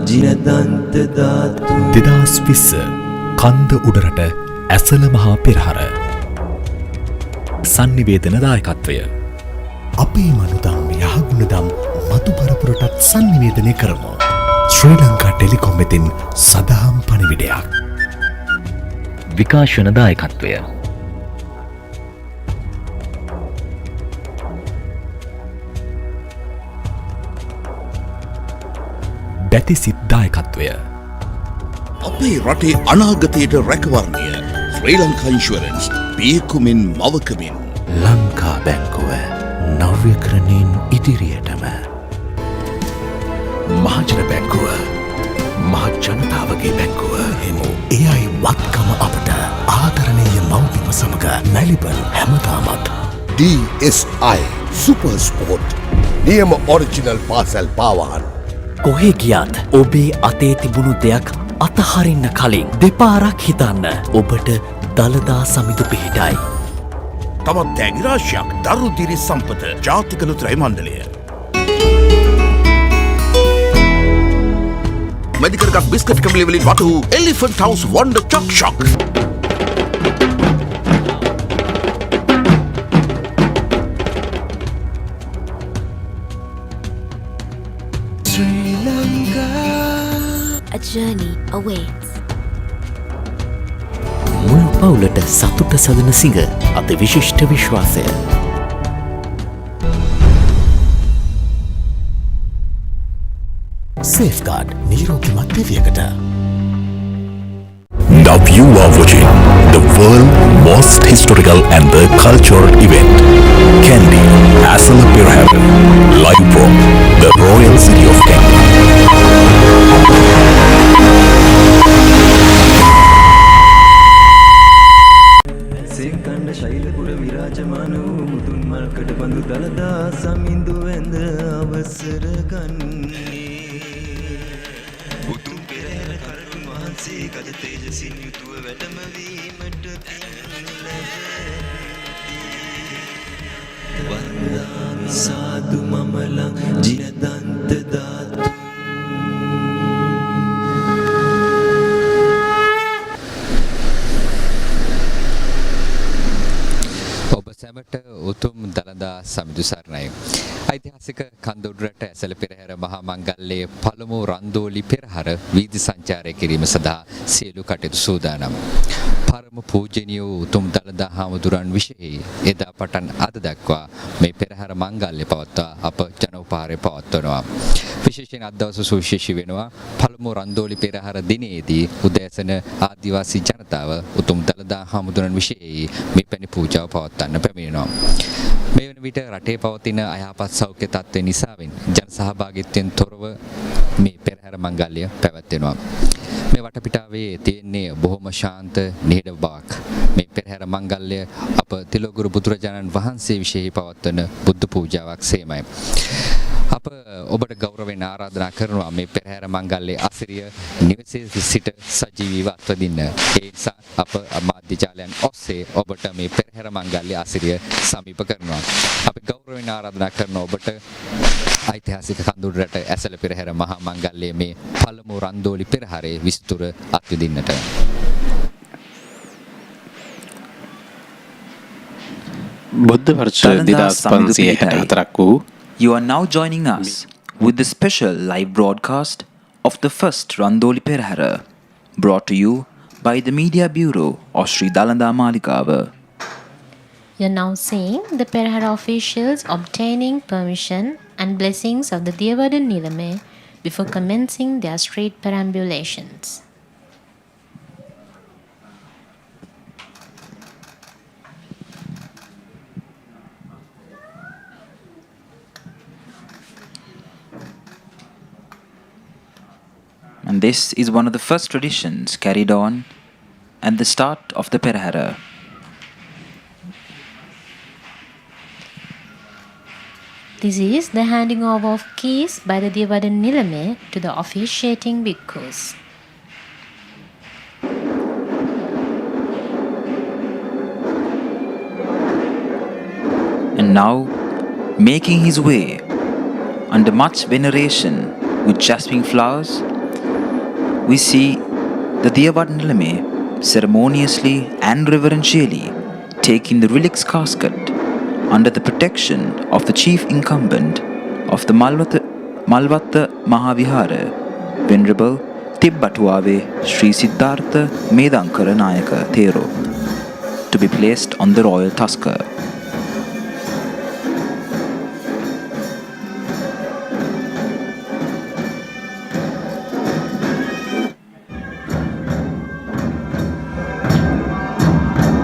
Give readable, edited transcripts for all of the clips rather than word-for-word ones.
ජිනදන්ත ධාතු 2020 කන්ද උඩරට ඇසල මහා පෙරහර සංනිවේදන දායකත්වය අපේ මනුදම් යහගුණදම් මතු පරපුරටත් සංනිවේදනය කරමු. ශ්‍රී ලංකා ටෙලිකොම් වෙතින් සදහම් පණිවිඩයක්. විකාශන දායකත්වය බැතිසිත් දායකත්වය අපේ රටේ අනාගතයට රැකවරණය ශ්‍රී ලංකා ඉන්ෂුරන්ස් පියකුමින් මවකමින් ලංකා බැංකුව නව්‍යකරණයෙන් ඉදිරියටම මහජන බැංකුව මහජනතාවගේ බැංකුව හෙමු එයයි වත්කම අපට ආදරණීය මව්බිම සමග මැලිබන් හැමදාමත් DSI සුපර් ස්පෝර්ට් නියම ඔරිජිනල් පාසල් පාවාන් කොහේ ගියත් ඔබේ අතේ තිබුණු දෙයක් අතහරින්න කලින් දෙපාරක් හිතන්න. ඔබට දළදා සමිඳු පිහිටයි. තවත් තෑගිරාශයක් දරුදිරි සම්පත ජාතික ලුතරයි මණ්ඩලය. මැදිකරගත් බිස්කට් කම්බිලිවලින් වටු elephant house wonder choc shock. A journey awaits. මුළු පවුලට සතුට සදන සිඟ අද විශිෂ්ට විශ්වාසය. සේෆ්ගාඩ් නිරෝගිමත් දිවියකට. Now you are watching the world most historical and the cultural event Kandy Esala Perahera live from the royal city of Kandy. සිංකණ්ඩ ශෛලපුර විරාජමාන වූ මුදුන් මල්කඩ බඳු දළදා සමිඳු ඇඳ අවසර ගන්නේ මුතුන් පෙරහැර කරුන් වහන්සේ ගජ තේජසින් යුතුව වැඩම වීමට පින් ලැබේ වන්දාමි සාදු මමලං ජිනදන්ත ධාතු සැමට උතුම් දළදා සමිඳු සරණයි. ඓතිහාසික කන්දුඩරට ඇසල පෙරහැර මහා මංගල්‍යයේ පළමු රන්දෝලි පෙරහර වීදි සංචාරය කිරීම සඳහා සියලු කටයුතු සූදානම්. පරම පූජනීය උතුම් දළදා හාමුදුරන් විශේෂයි එදා පටන් අද දක්වා මේ පෙරහැර මංගල්‍ය පවත්වා අප ජනෝපහාරය පවත්වනවා. විශේෂයෙන් අද දවස සුවිශේෂී වෙනවා. පළමු රන්දෝලි පෙරහර දිනේදී උදෑසන ආදිවාසී ජනතාව උතුම් දළදා හාමුදුරන් විශේෂයි මේ පැණි පූජාව පවත්වන්න පැමිණෙනවා. මේ වන විට රටේ පවතින අයහපත් සෞඛ්‍ය තත්ත්වය නිසාවෙන් ජන සහභාගීත්වයෙන් තොරව මේ පෙරහැර මංගල්‍ය පැවැත්වෙනවා. මේ වටපිටාවේ තියෙන්නේ බොහොම ශාන්ත නිහඬ බවක්. මේ පෙරහැර මංගල්‍ය අප තිලෝගුරු බුදුරජාණන් වහන්සේ විශේෂයි පවත්වන බුද්ධ පූජාවක් සේමයි. අප ඔබට ගෞරවයෙන් ආරාධනා කරනවා මේ පෙරහැර මංගල්‍යයේ අසිරිය නිවසේ සිට සජීවීව අත්විඳින්න. ඒ නිසා අප මාධ්‍ය ජාලයන් ඔස්සේ ඔබට මේ පෙරහැර මංගල්‍ය අසිරිය සමීප කරනවා. අපි ගෞරවයෙන් ආරාධනා කරනවා ඔබට ඓතිහාසික කඳුරට ඇසල පෙරහැර මහා මංගල්‍යයේ මේ පළමු රන්දෝලි පෙරහරේ විස්තර අත්විඳින්නට. බුද්ධ වර්ෂ 2564ක් වූ You are now joining us with the special live broadcast of the first Randoli Perahera, brought to you by the Media Bureau of Sri Dalada Maligawa. You're now seeing the Perahera officials obtaining permission and blessings of the Devada Nilame before commencing their street perambulations. And this is one of the first traditions carried on at the start of the Perahera. This is the handing over of keys by the Devada Nilame to the officiating bhikkhus. And now, making his way under much veneration with jasmine flowers we see the Diyavadnilame ceremoniously and reverentially taking the Relic's casket under the protection of the chief incumbent of the Malvatta Mahavihara, Venerable Tibbatuave Sri Siddhartha Medankara Nayaka Thero, to be placed on the royal tusker.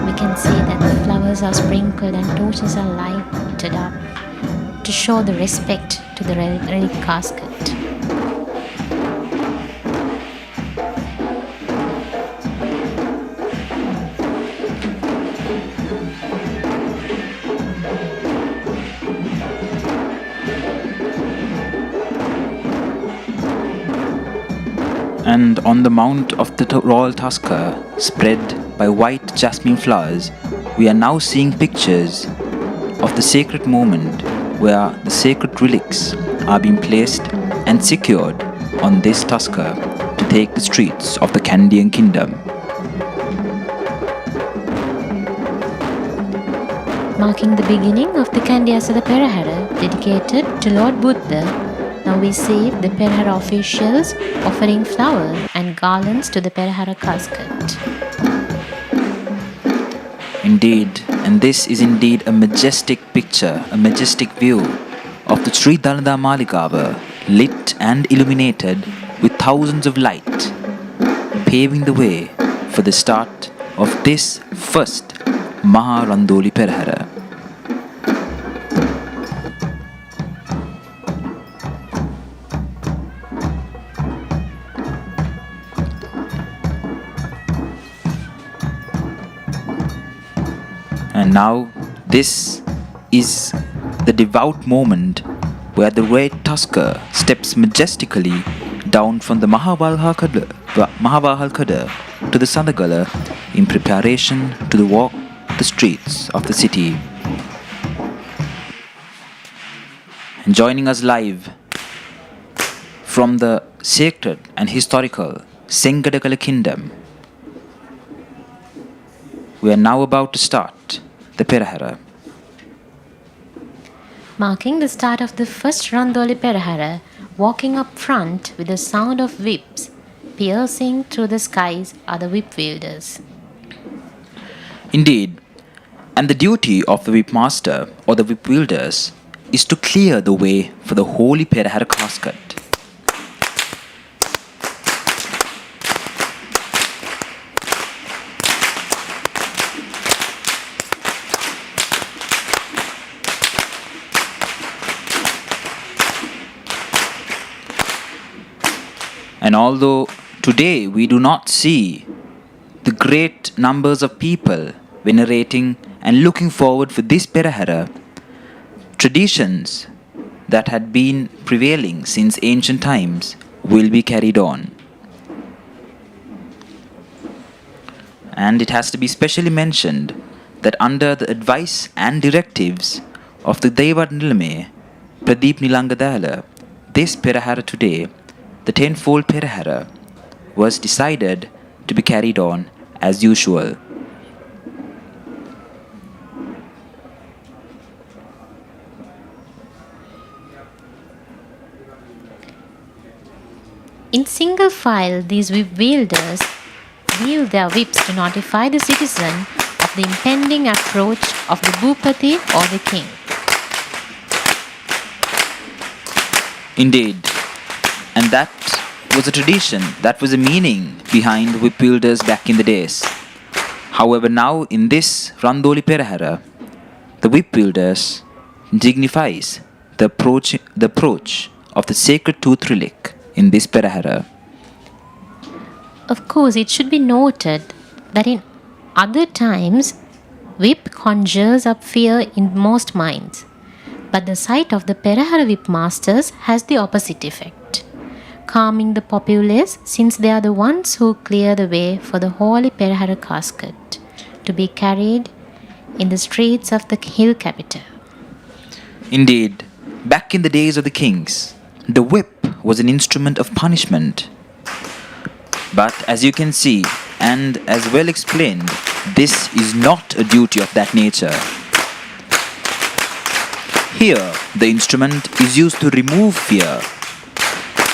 We can see that the flowers are sprinkled and torches are lighted up to show the respect to the relic casket. And on the mount of the royal tusker, spread by white jasmine flowers, we are now seeing pictures of the sacred moment where the sacred relics are being placed and secured on this tusker to take the streets of the Kandian kingdom. Marking the beginning of the Kandy Esala Perahera dedicated to Lord Buddha, now we see the Perahera officials offering flowers and garlands to the Perahera casket. Indeed, and this is indeed a majestic picture, a majestic view of the Sri Dalada Maligawa, lit and illuminated with thousands of light, paving the way for the start of this first Maha Randoli Perahera. And now this is the devout moment where the red tusker steps majestically down from the Mahavalhakada to the Sandagala in preparation to walk the streets of the city. And joining us live from the sacred and historical Sengadakala kingdom, we are now about to start the Perahera. Marking the start of the first Randoli Perahera, walking up front with the sound of whips piercing through the skies are the whip wielders. Indeed, and the duty of the whip master or the whip wielders is to clear the way for the holy Perahera casket. And although today we do not see the great numbers of people venerating and looking forward for this Perahera, traditions that had been prevailing since ancient times will be carried on. And it has to be specially mentioned that under the advice and directives of the Diyavadnilame Pradeep Nilangadala, this Perahera today, the tenfold Perahera, was decided to be carried on as usual. In single file, these whip wielders wield their whips to notify the citizen of the impending approach of the Bhupati or the king. Indeed. And that was a tradition, that was a meaning behind whip wielders back in the days. However, now in this Randoli Perahera, the whip wielders dignifies the approach of the sacred tooth relic in this Perahera. Of course, it should be noted that in other times, whip conjures up fear in most minds. But the sight of the Perahera whip masters has the opposite effect, calming the populace, since they are the ones who clear the way for the holy Perahera casket to be carried in the streets of the hill capital. Indeed, back in the days of the kings, the whip was an instrument of punishment. But as you can see, and as well explained, this is not a duty of that nature. Here, the instrument is used to remove fear,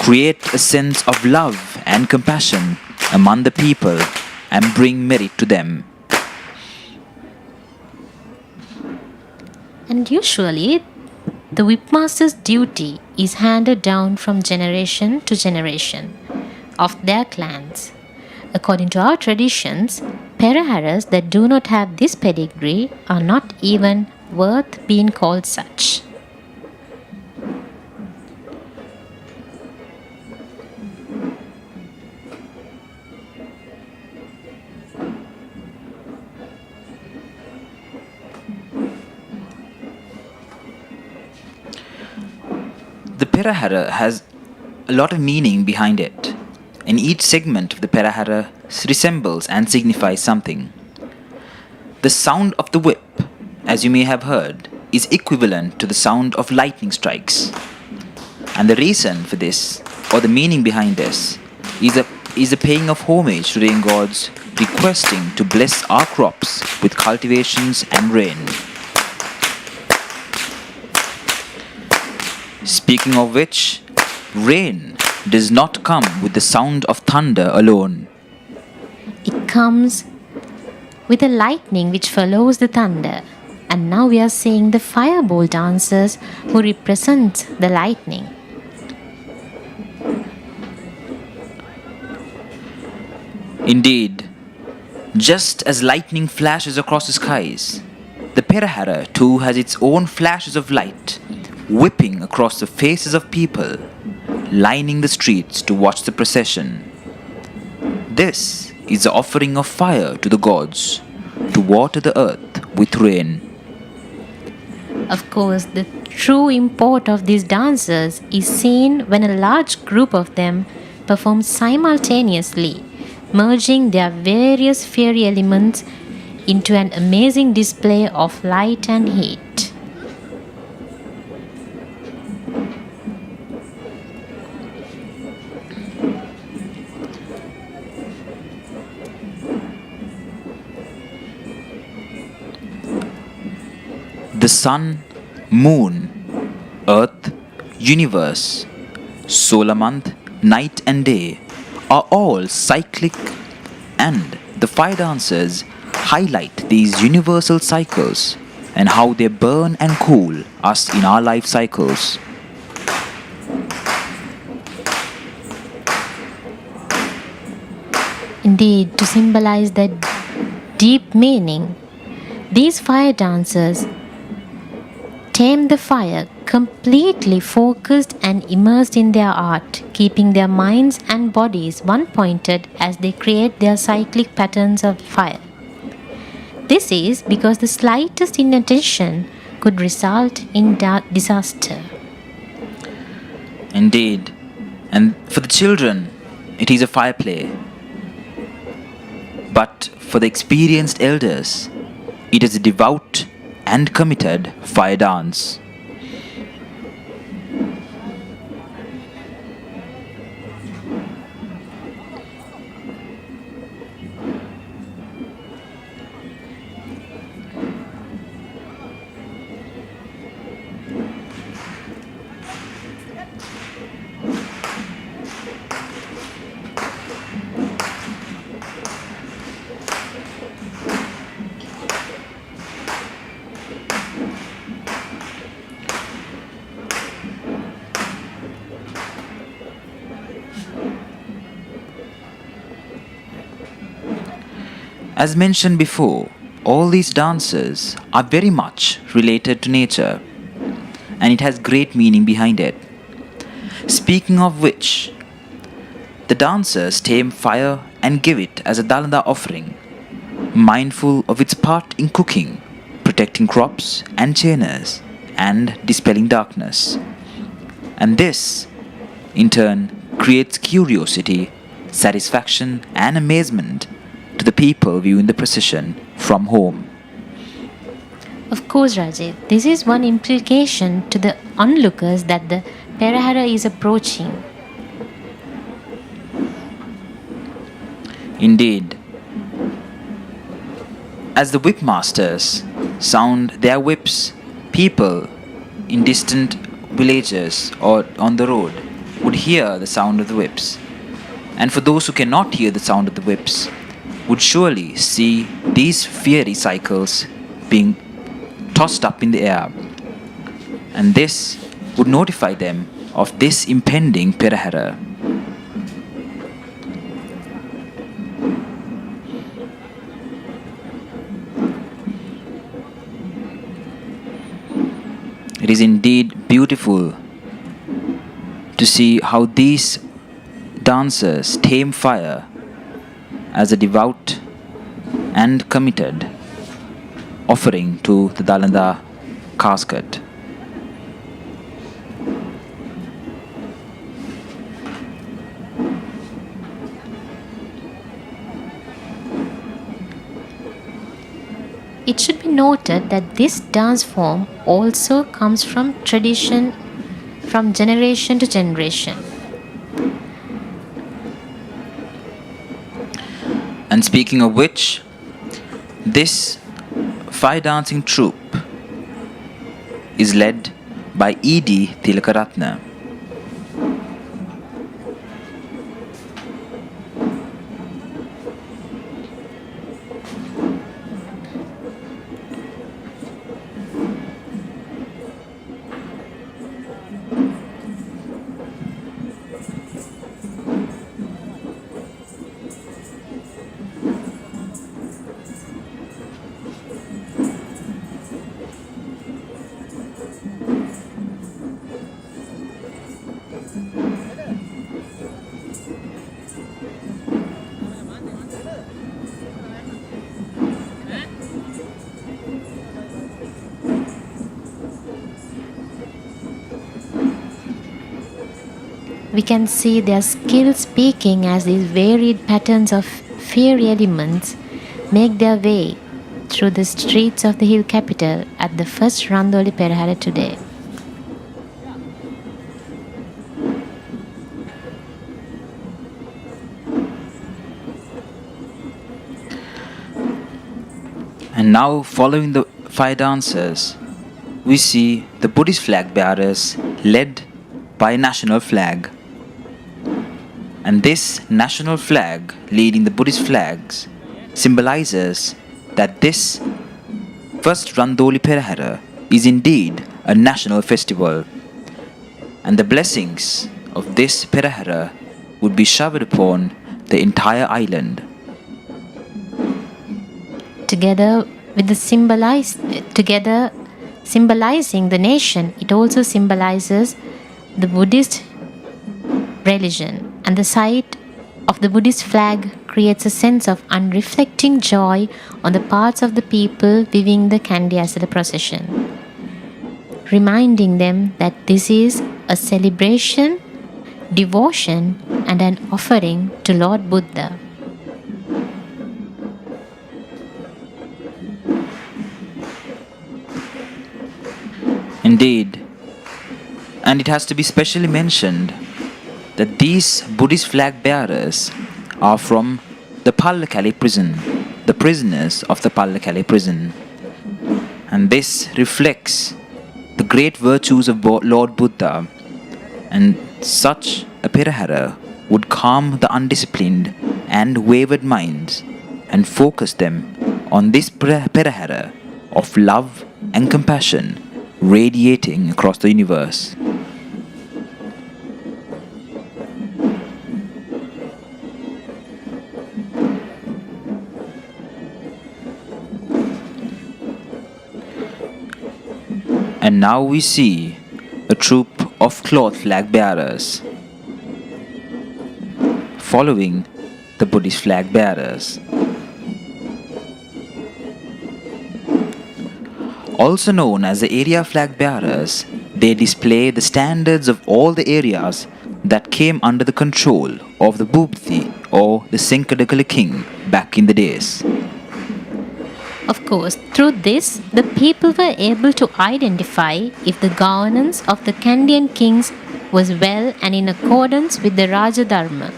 create a sense of love and compassion among the people, and bring merit to them. And usually, the whipmaster's duty is handed down from generation to generation of their clans. According to our traditions, Pereheras that do not have this pedigree are not even worth being called such. The Perahera has a lot of meaning behind it, and each segment of the Perahera resembles and signifies something. The sound of the whip, as you may have heard, is equivalent to the sound of lightning strikes. And the reason for this, or the meaning behind this, is a paying of homage to rain gods, requesting to bless our crops with cultivations and rain. Speaking of which, rain does not come with the sound of thunder alone. It comes with a lightning which follows the thunder. And now we are seeing the fireball dancers who represent the lightning. Indeed, just as lightning flashes across the skies, the Perahera too has its own flashes of light, whipping across the faces of people, lining the streets to watch the procession. This is the offering of fire to the gods, to water the earth with rain. Of course, the true import of these dancers is seen when a large group of them perform simultaneously, merging their various fiery elements into an amazing display of light and heat. The sun, moon, earth, universe, solar month, night and day are all cyclic, and the fire dancers highlight these universal cycles and how they burn and cool us in our life cycles. Indeed, to symbolize that deep meaning, these fire dancers tame the fire, completely focused and immersed in their art, keeping their minds and bodies one-pointed as they create their cyclic patterns of fire. This is because the slightest inattention could result in disaster. Indeed, and for the children, it is a fire play. But for the experienced elders, it is a devout and committed fire dance. As mentioned before, all these dances are very much related to nature, and it has great meaning behind it. Speaking of which, the dancers tame fire and give it as a Dalada offering, mindful of its part in cooking, protecting crops and chainers, and dispelling darkness. And this, in turn, creates curiosity, satisfaction, and amazement to the people viewing the procession from home. Of course, Rajit, this is one implication to the onlookers that the Perahera is approaching. Indeed, as the whip masters sound their whips, people in distant villages or on the road would hear the sound of the whips. And for those who cannot hear the sound of the whips, would surely see these fiery cycles being tossed up in the air. And this would notify them of this impending Perahera. It is indeed beautiful to see how these dancers tame fire as a devout and committed offering to the Dalada casket. It should be noted that this dance form also comes from tradition from generation to generation. And speaking of which, this fire dancing troupe is led by E.D. Tilakaratna. We can see their skill speaking as these varied patterns of fiery elements make their way through the streets of the hill capital at the first Randoli Perahera today. And now, following the fire dancers, we see the Buddhist flag bearers led by a national flag. And this national flag leading the Buddhist flags symbolizes that this first Randoli Perahera is indeed a national festival. And the blessings of this Perahera would be showered upon the entire island. Together symbolizing the nation, it also symbolizes the Buddhist religion, and the sight of the Buddhist flag creates a sense of unreflecting joy on the parts of the people viewing the Kandy as a procession, reminding them that this is a celebration, devotion, and an offering to Lord Buddha. Indeed, and it has to be specially mentioned that these Buddhist flag bearers are from the Pallakali prison, the prisoners of the Pallakali prison. And this reflects the great virtues of Lord Buddha, and such a Perahera would calm the undisciplined and wayward minds and focus them on this Perahera of love and compassion radiating across the universe. And now we see a troop of cloth flag bearers following the Buddhist flag bearers. Also known as the area flag bearers, they display the standards of all the areas that came under the control of the Bhupti or the Senkadakala king back in the days. Of course, through this, the people were able to identify if the governance of the Kandian kings was well and in accordance with the Raja Dharma.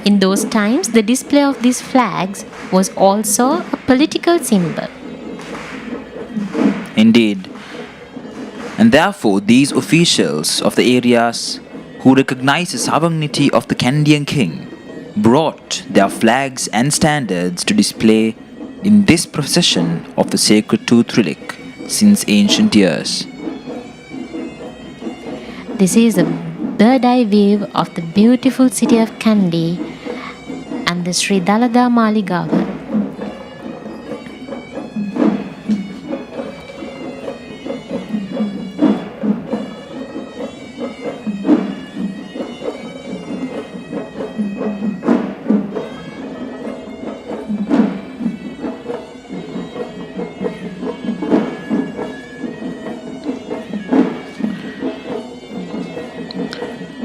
In those times, the display of these flags was also a political symbol. Indeed. And therefore, these officials of the areas who recognized the sovereignty of the Kandian king brought their flags and standards to display in this procession of the sacred tooth relic since ancient years. This is a bird-eye view of the beautiful city of Kandy and the Sri Dalada Maligawa.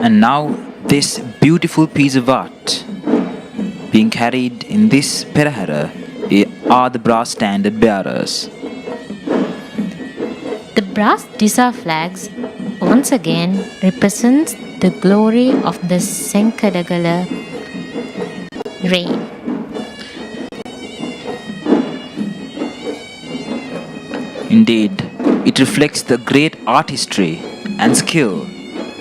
And now this beautiful piece of art being carried in this Perahera are the brass standard bearers. The brass Disa flags once again represents the glory of the Senkadagala reign. Indeed, it reflects the great artistry and skill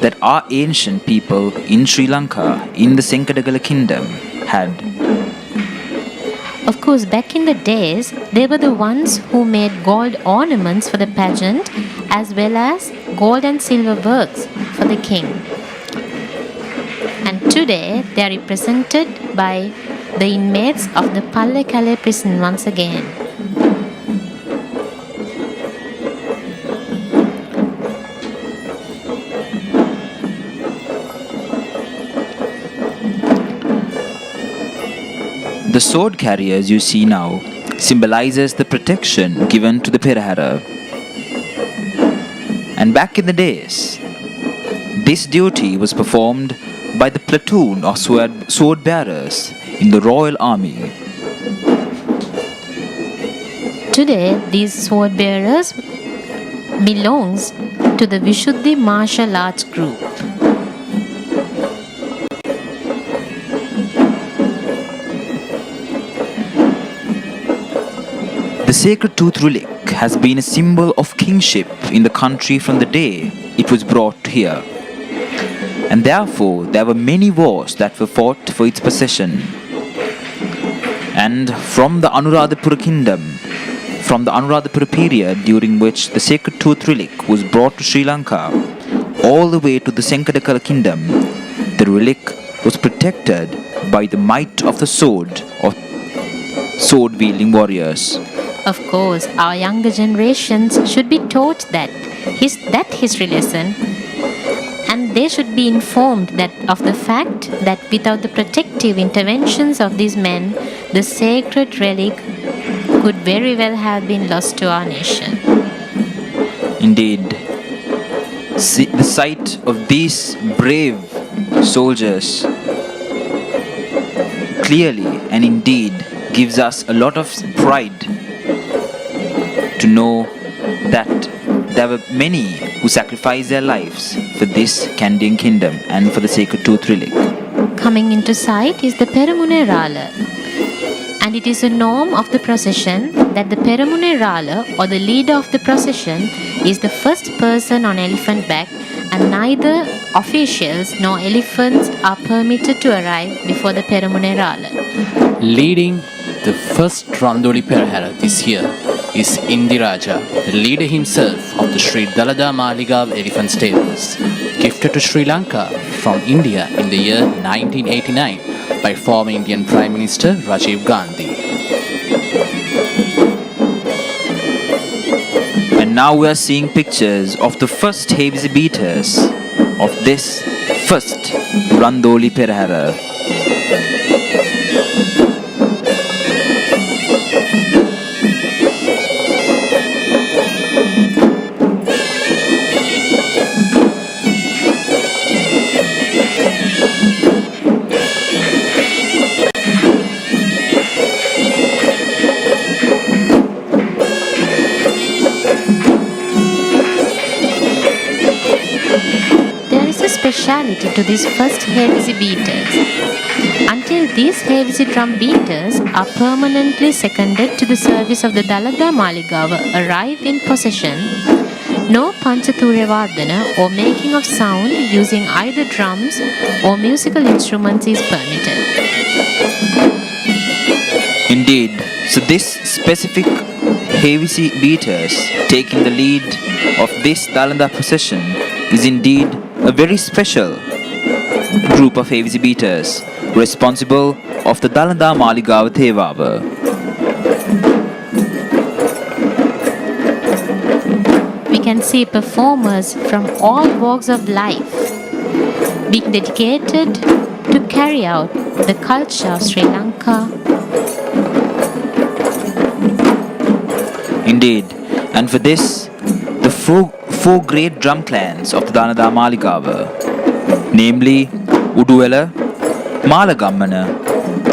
that our ancient people in Sri Lanka, in the Senkadagala kingdom, had. Of course, back in the days, they were the ones who made gold ornaments for the pageant as well as gold and silver works for the king. And today, they are represented by the inmates of the Pallekale prison once again. The sword carriers you see now symbolizes the protection given to the Perahera. And back in the days, this duty was performed by the platoon of sword bearers in the royal army. Today, these sword bearers belongs to the Vishuddhi martial arts group. The sacred tooth relic has been a symbol of kingship in the country from the day it was brought here. And therefore, there were many wars that were fought for its possession. And from the Anuradhapura kingdom, from the Anuradhapura period during which the sacred tooth relic was brought to Sri Lanka, all the way to the Senkadagala kingdom, the relic was protected by the might of the sword of sword-wielding warriors. Of course, our younger generations should be taught that history lesson, and they should be informed of the fact that without the protective interventions of these men, the sacred relic could very well have been lost to our nation. Indeed, the sight of these brave soldiers clearly and indeed gives us a lot of pride to know that there were many who sacrificed their lives for this Kandian kingdom and for the sacred tooth relic. Coming into sight is the Peramune Rala, and it is a norm of the procession that the Peramune Rala, or the leader of the procession, is the first person on elephant back, and neither officials nor elephants are permitted to arrive before the Peramune Rala. Leading the first Randoli Perahera this year is Indiraja, the leader himself of the Sri Dalada Maligawa elephant stables, gifted to Sri Lanka from India in the year 1989 by former Indian Prime Minister Rajiv Gandhi. And now we are seeing pictures of the first exhibitors of this first Randoli Perahera. speciality to these first heavy beaters. Until these heavy drum beaters are permanently seconded to the service of the Dalada Maligawa arrive in procession, no Panchaturya Vardhana or making of sound using either drums or musical instruments is permitted. Indeed, so this specific heavy beaters taking the lead of this Dalada procession is indeed a very special group of heavy beaters responsible of the Dalada Maligawa Thevava. We can see performers from all walks of life being dedicated to carry out the culture of Sri Lanka. Indeed, and for this, the four great drum clans of the Dalada Maligawa, namely Uduwela, Malagammana,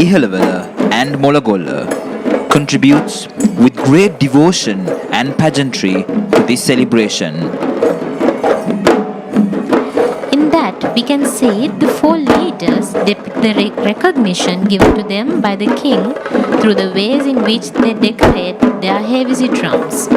Ihalawala and Molagolla, contributes with great devotion and pageantry to this celebration. In that, we can see the four leaders depict the recognition given to them by the king through the ways in which they decorate their heavy drums.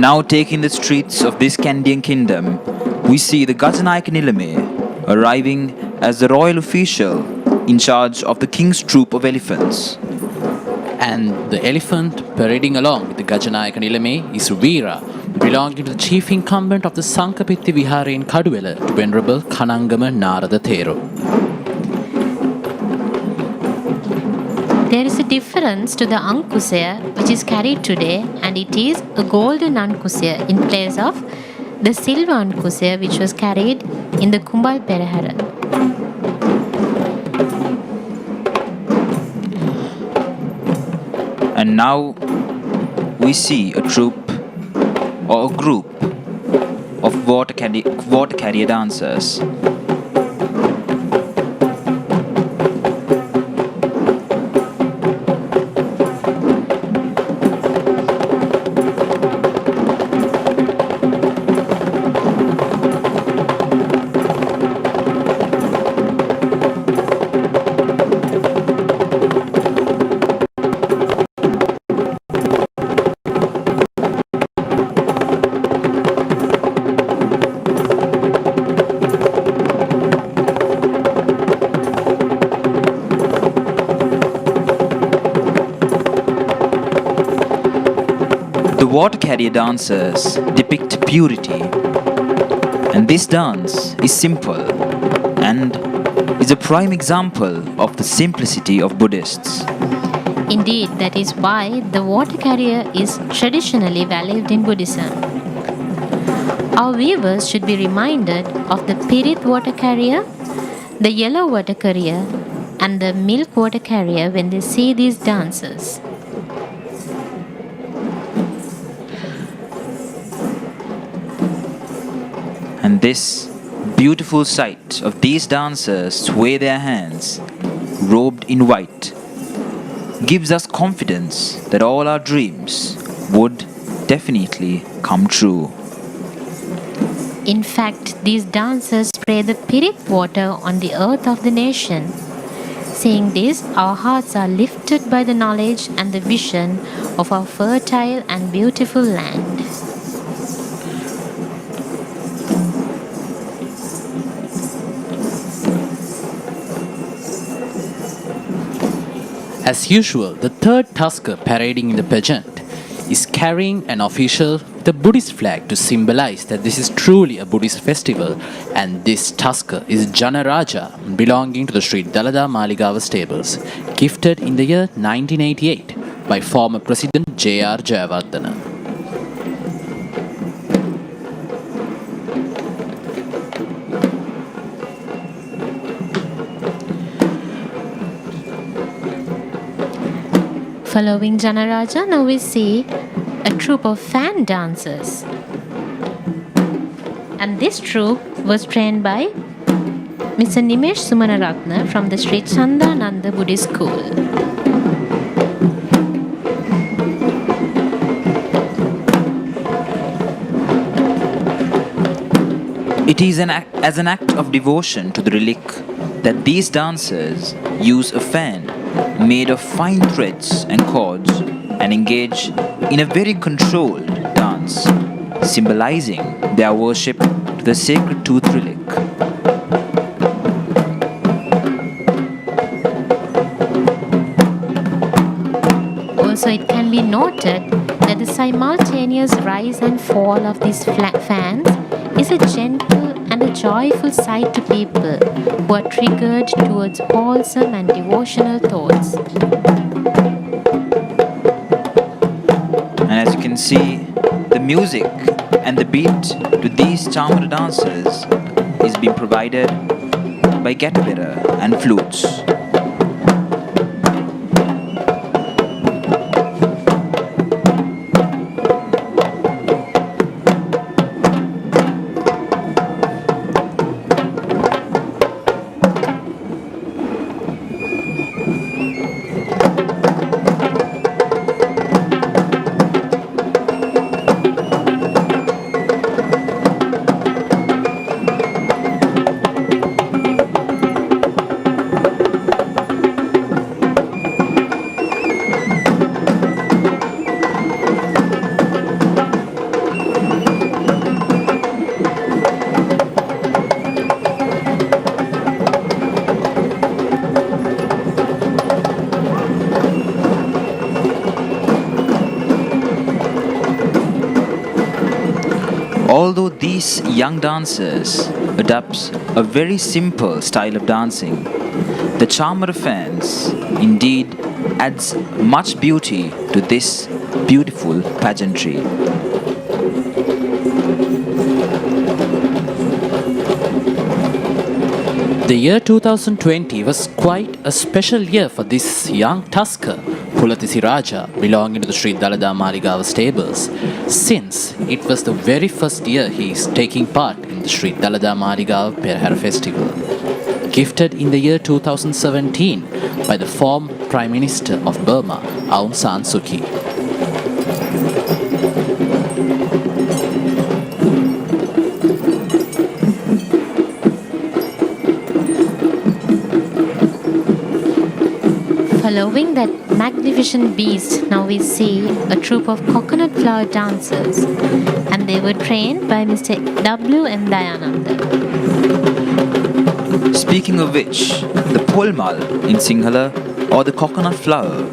Now taking the streets of this Kandian kingdom, we see the Gajanai Kundalini arriving as the royal official in charge of the king's troop of elephants. And the elephant parading along with the Gajanai Kundalini is Veera, belonging to the chief incumbent of the Sankapitti Vihara in Kaduwela, to Venerable Kanangama Narada Thero. There is a difference to the Ankusaya which is carried today, and it is a golden Ankusaya in place of the silver Ankusaya which was carried in the Kumbal Perahera. And now we see a troop or a group of water carrier dancers. The water carrier dancers depict purity, and this dance is simple and is a prime example of the simplicity of Buddhists. Indeed, that is why the water carrier is traditionally valued in Buddhism. Our viewers should be reminded of the Pirit water carrier, the yellow water carrier, and the milk water carrier when they see these dances. And this beautiful sight of these dancers sway their hands, robed in white, gives us confidence that all our dreams would definitely come true. In fact, these dancers spray the pirit water on the earth of the nation. Saying this, our hearts are lifted by the knowledge and the vision of our fertile and beautiful land. As usual, the third tusker parading in the pageant is carrying an official with a Buddhist flag to symbolize that this is truly a Buddhist festival, and this tusker is Janaraja belonging to the Sri Dalada Maligawa stables, gifted in the year 1988 by former President J.R. Jayawardena. Following Janaraja, now we see a troupe of fan dancers. And this troupe was trained by Mr. Nimesh Sumanaratna from the Sri Chandananda Buddhist School. It is as an act of devotion to the relic that these dancers use a fan made of fine threads and cords and engage in a very controlled dance, symbolizing their worship to the sacred tooth relic. Also, it can be noted that the simultaneous rise and fall of these fans is a gentle and a joyful sight to people who are triggered towards wholesome and devotional thoughts. And as you can see, the music and the beat to these chamara dancers is being provided by gatubera and flutes. Although these young dancers adopts a very simple style of dancing, the chamara fans indeed adds much beauty to this beautiful pageantry. The year 2020 was quite a special year for this young tusker, Pulatisi Raja, belonging to the Sri Dalada Maligawa stables, since it was the very first year he is taking part in the Sri Dalada Maligawa Perahera festival. Gifted in the year 2017 by the former Prime Minister of Burma, Aung San Suu Kyi. Following that magnificent beast, now we see a troupe of coconut flower dancers, and they were trained by Mr. W. M. Dayananda. Speaking of which, the polmal in Sinhala, or the coconut flower,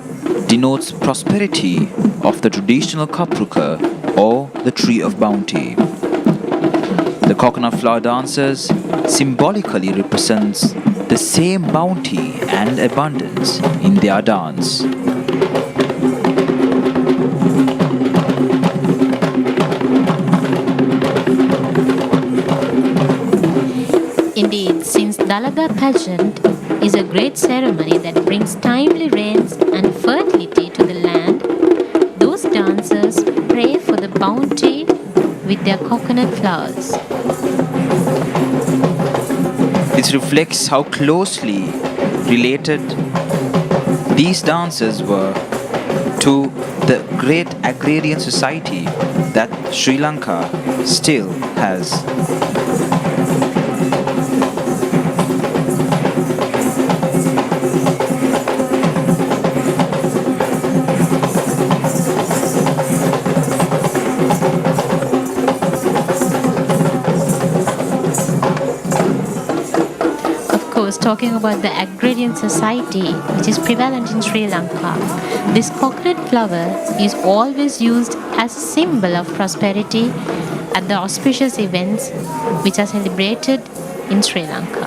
denotes prosperity of the traditional kapruka or the tree of bounty. The coconut flower dancers symbolically represents the same bounty and abundance in their dance. Indeed, since Dalada pageant is a great ceremony that brings timely rains and fertility to the land, those dancers pray for the bounty with their coconut flowers. This reflects how closely related these dancers were to the great agrarian society that Sri Lanka still has. Talking about the agrarian society which is prevalent in Sri Lanka, this coconut flower is always used as a symbol of prosperity at the auspicious events which are celebrated in Sri Lanka.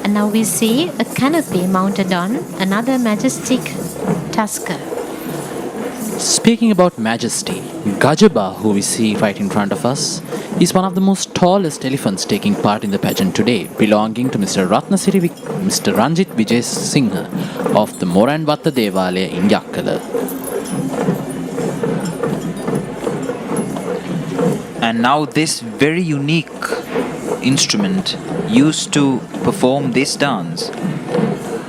And now we see a canopy mounted on another majestic tusker. Speaking about majesty, Gajaba, who we see right in front of us, is one of the most tallest elephants taking part in the pageant today, belonging to Mr. Mr. Ranjit Vijay Singha of the Moranvatta Devalaya in Yakkala. And now this very unique instrument used to perform this dance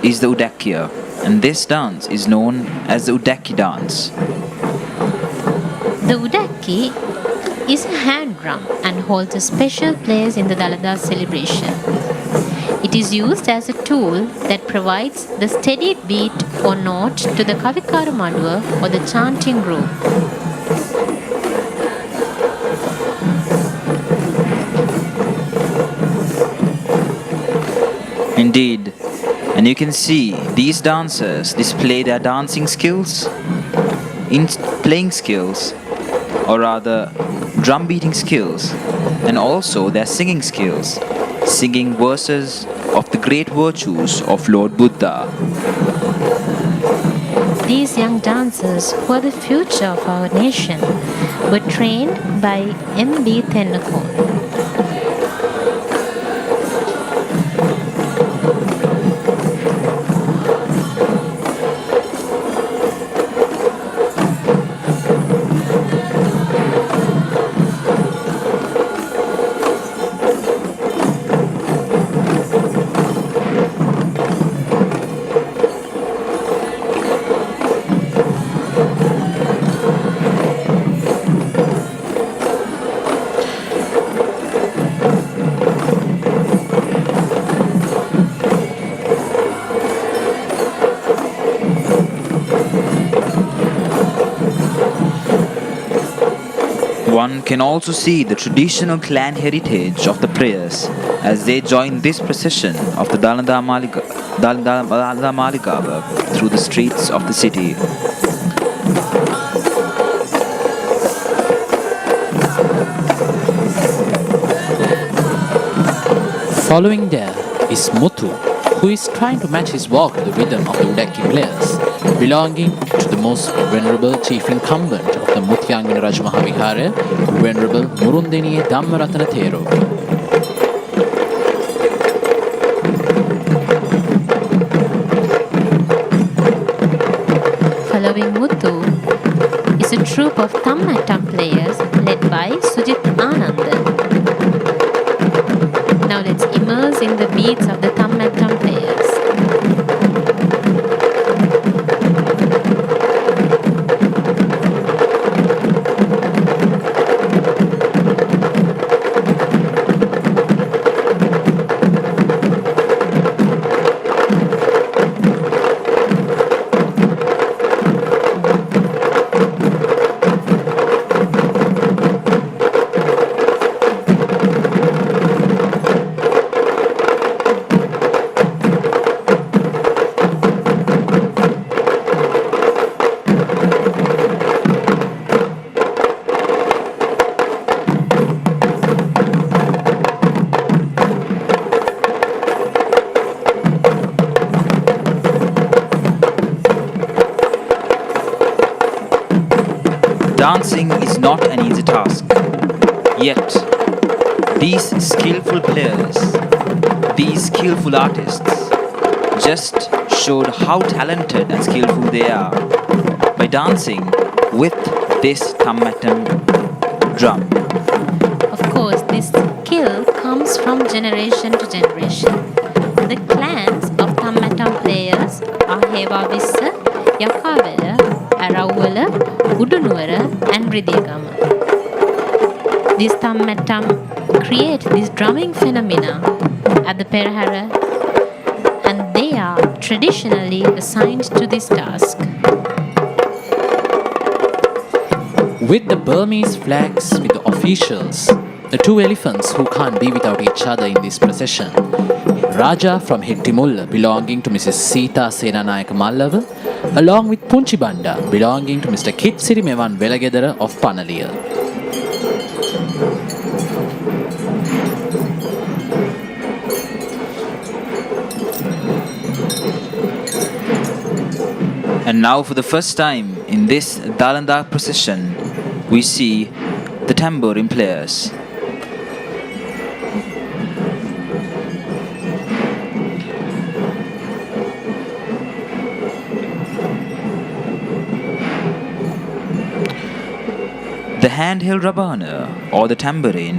is the Udakiya, and this dance is known as the Udaki Dance. The Udaki is a hand drum and holds a special place in the Dalada celebration. It is used as a tool that provides the steady beat or note to the Kavikara Maduwa or the chanting group. Indeed, and you can see these dancers display their dancing skills, playing skills, or rather drum beating skills, and also their singing skills, singing verses of the great virtues of Lord Buddha. These young dancers, who are the future of our nation, were trained by M.B. Tennakon. One can also see the traditional clan heritage of the prayers as they join this procession of the Dalada Maligawa through the streets of the city. Following there is Muthu, who is trying to match his walk to the rhythm of the Udaki players, belonging to the most venerable chief incumbent of the Mutyangina Rajamahavihara, Venerable Murundeniye Dhammaratana Thero. Following Muthu is a troupe of Tammatam players led by Sujit Anand. Now let's immerse in the beats of the Tammatam players. Dancing is not an easy task, yet these skillful players, these skillful artists just showed how talented and skillful they are by dancing with this Tammatam drum. Of course, this skill comes comes from generation to generation. The clans of Tammatam players are Hewavissa, Yakawala, Arawala, Udunuwara and Ridiyagama. These Tammatam create this drumming phenomena at the Perahera, and they are traditionally assigned to this task. With the Burmese flags with the officials, the two elephants who can't be without each other in this procession, Raja from Hettimulla belonging to Mrs. Sita Senanayaka Mallava, along with Punchi Banda belonging to Mr. Kitsiri Mewan Velagedara of Panaliya. And now for the first time in this Dalada procession, we see the tambourine players. The handheld rabana or the tambourine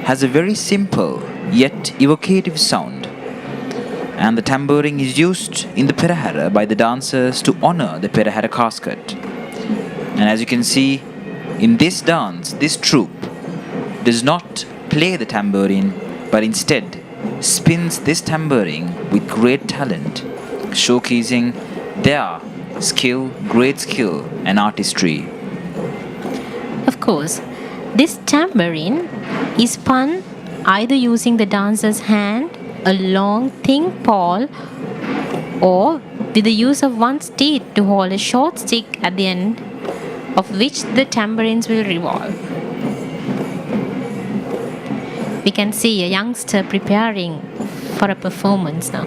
has a very simple yet evocative sound, and the tambourine is used in the Perahera by the dancers to honor the Perahera casket. And as you can see, in this dance, this troupe does not play the tambourine, but instead spins this tambourine with great talent, showcasing their skill, great skill and artistry. Of course, this tambourine is spun either using the dancer's hand, a long thin pole, or with the use of one's teeth to hold a short stick at the end of which the tambourines will revolve. We can see a youngster preparing for a performance now.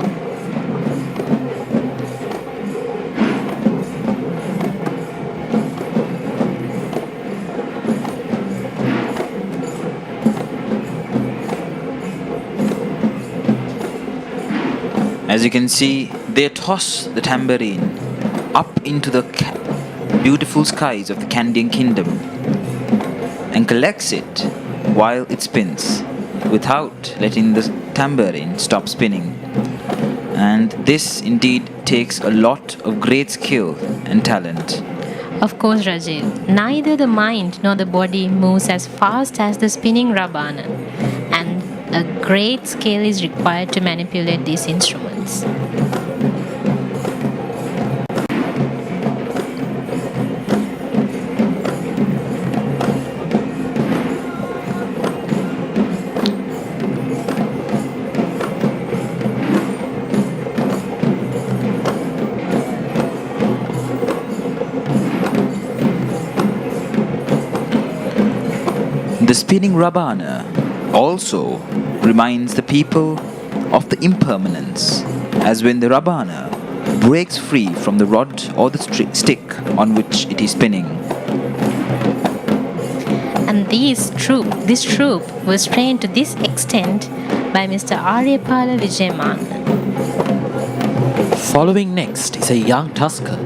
As you can see, they toss the tambourine up into the beautiful skies of the Kandian kingdom and collects it while it spins without letting the tambourine stop spinning. And this indeed takes a lot of great skill and talent. Of course, Rajiv, neither the mind nor the body moves as fast as the spinning rabana, and a great skill is required to manipulate these instruments. The spinning rabana also reminds the people of the impermanence, as when the rabana breaks free from the rod or the stick on which it is spinning. And this troupe was trained to this extent by Mr. Aryapala Vijayaman. Following next is a young tusker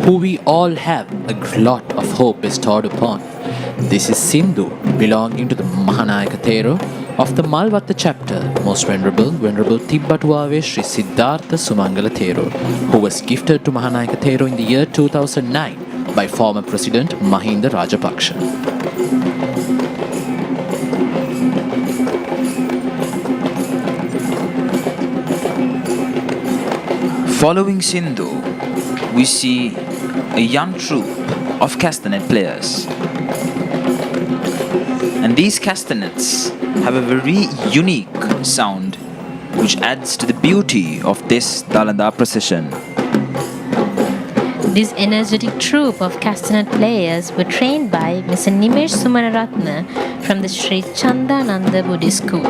who we all have a lot of hope bestowed upon. This is Sindhu, belonging to the Mahanayaka Thero of the Malvatta chapter, most venerable Tibbatuave Sri Siddhartha Sumangala Thero, who was gifted to Mahanayaka Thero in the year 2009 by former President Mahinda Rajapaksha. Following Sindhu, we see a young troupe of castanet players. And these castanets have a very unique sound which adds to the beauty of this Dalada procession. This energetic troupe of castanet players were trained by Mr. Nimesh Sumanaratna from the Sri Chandananda Buddhist School.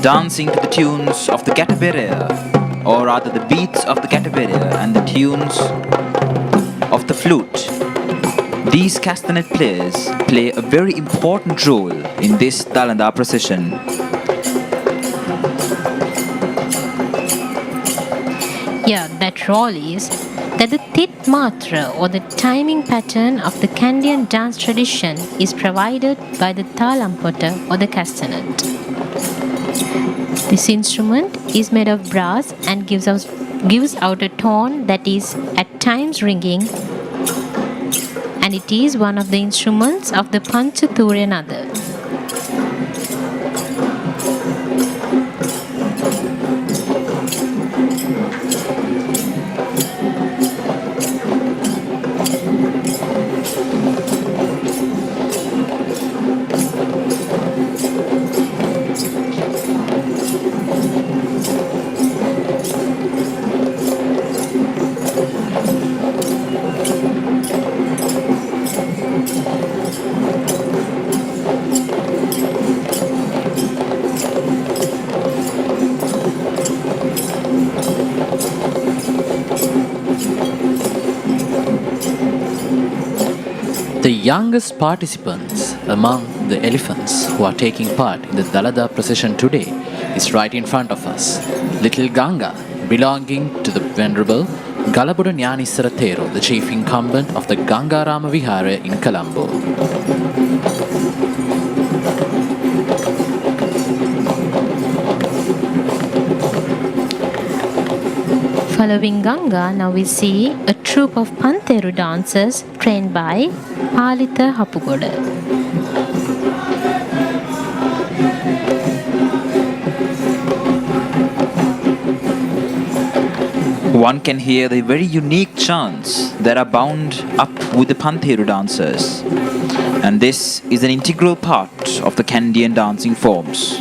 dancing to the tunes of the Perahera, or rather the beats of the Perahera and the tunes of the flute. These castanet players play a very important role in this Dalada procession. Yeah, that role is that the tit matra or the timing pattern of the Kandian dance tradition is provided by the talampota or the castanet. This instrument is made of brass and gives out a tone that is at times ringing, and it is one of the instruments of the Panchaturya Nadu. The youngest participants among the elephants who are taking part in the Dalada procession today is right in front of us. Little Ganga, belonging to the Venerable Galabuda Nyanisara Thero, the chief incumbent of the Gangarama Vihara in Colombo. Following Ganga, now we see a troupe of Pantheru dancers trained by Palitha Hapugoda. One can hear the very unique chants that are bound up with the Pantheru dancers, and this is an integral part of the Kandian dancing forms.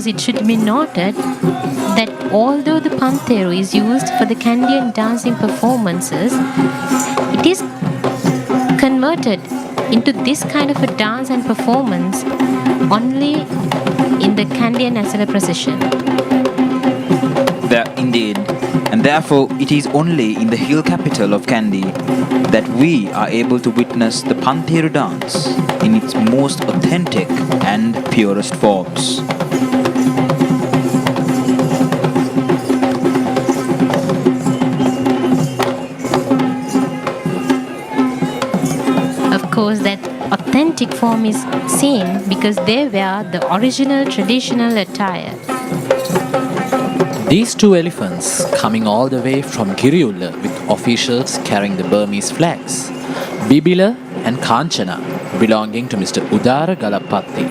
It should be noted that although the Pantheru is used for the Kandian dancing performances, it is converted into this kind of a dance and performance only in the Kandian Esala procession. Indeed, and therefore it is only in the hill capital of Kandy that we are able to witness the Pantheru dance in its most authentic and purest forms. Of course, that authentic form is seen because they wear the original traditional attire. These two elephants coming all the way from Giriulla with officials carrying the Burmese flags, Bibila and Kanchana belonging to Mr. Udara Galapatti.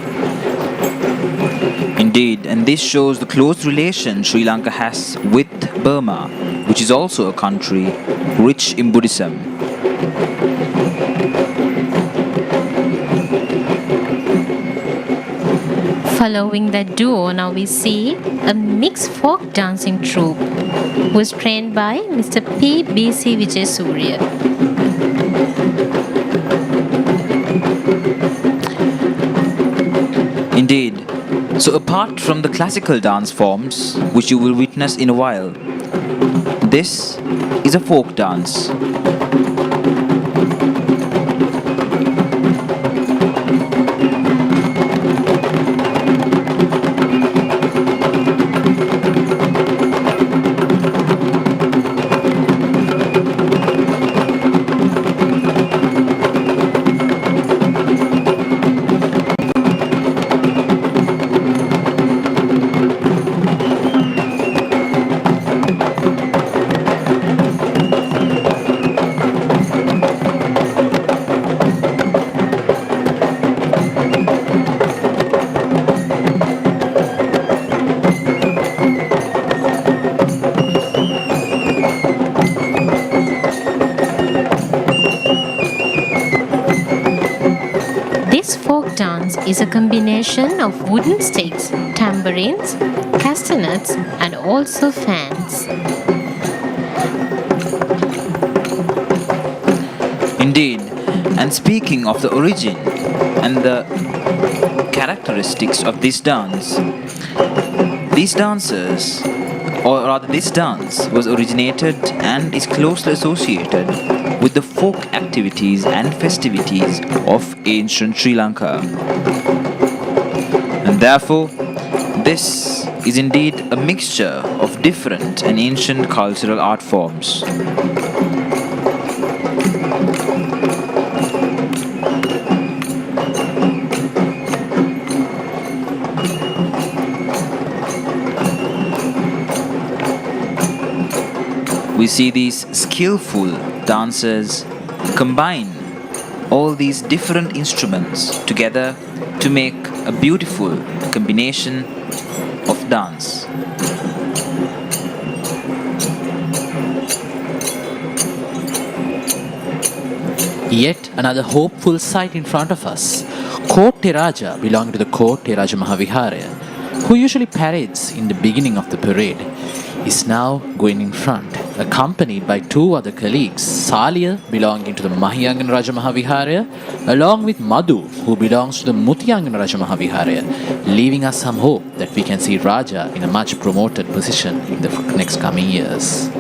Indeed, and this shows the close relation Sri Lanka has with Burma, which is also a country rich in Buddhism. Following that duo, now we see a mixed folk dancing troupe who was trained by Mr. P. B.C. Vijay Surya. Indeed. So apart from the classical dance forms, which you will witness in a while, this is a folk dance. dance is a combination of wooden sticks, tambourines, castanets, and also fans. Indeed, and speaking of the origin and the characteristics of this dance, these dancers, or rather this dance, was originated and is closely associated with the folk activities and festivities of ancient Sri Lanka. And therefore, this is indeed a mixture of different and ancient cultural art forms. We see these skillful dancers combine all these different instruments together to make a beautiful combination of dance. Yet another hopeful sight in front of us. Court Raja, belonging to the Court Raja Mahavihara, who usually parades in the beginning of the parade, is now going in front, accompanied by two other colleagues, Salia, belonging to the Mahiyangana Raja Mahavihara, along with Madhu, who belongs to the Mutiyangana Raja Mahavihara, leaving us some hope that we can see Raja in a much promoted position in the next coming years.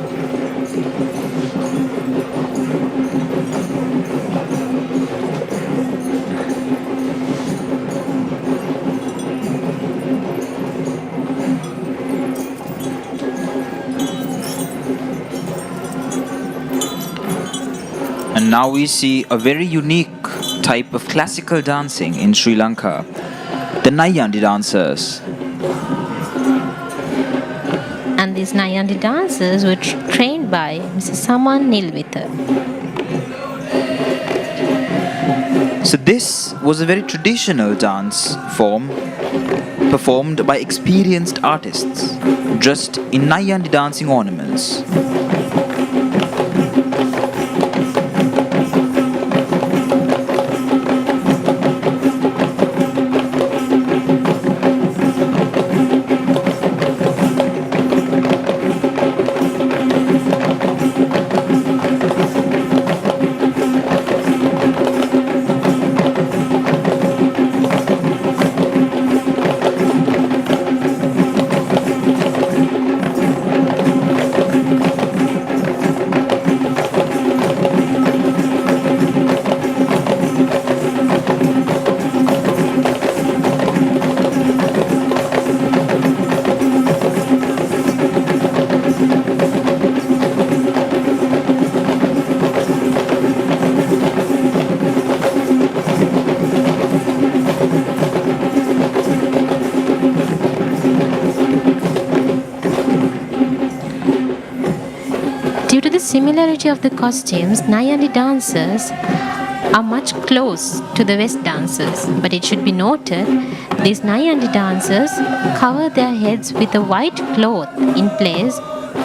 And now we see a very unique type of classical dancing in Sri Lanka, the Nayandi dancers. And these Nayandi dancers were trained by Mrs. Saman Nilvitha. So this was a very traditional dance form performed by experienced artists dressed in Nayandi dancing ornaments. Due to the similarity of the costumes, Nayandi dancers are much close to the West dancers. But it should be noted, these Nayandi dancers cover their heads with a white cloth in place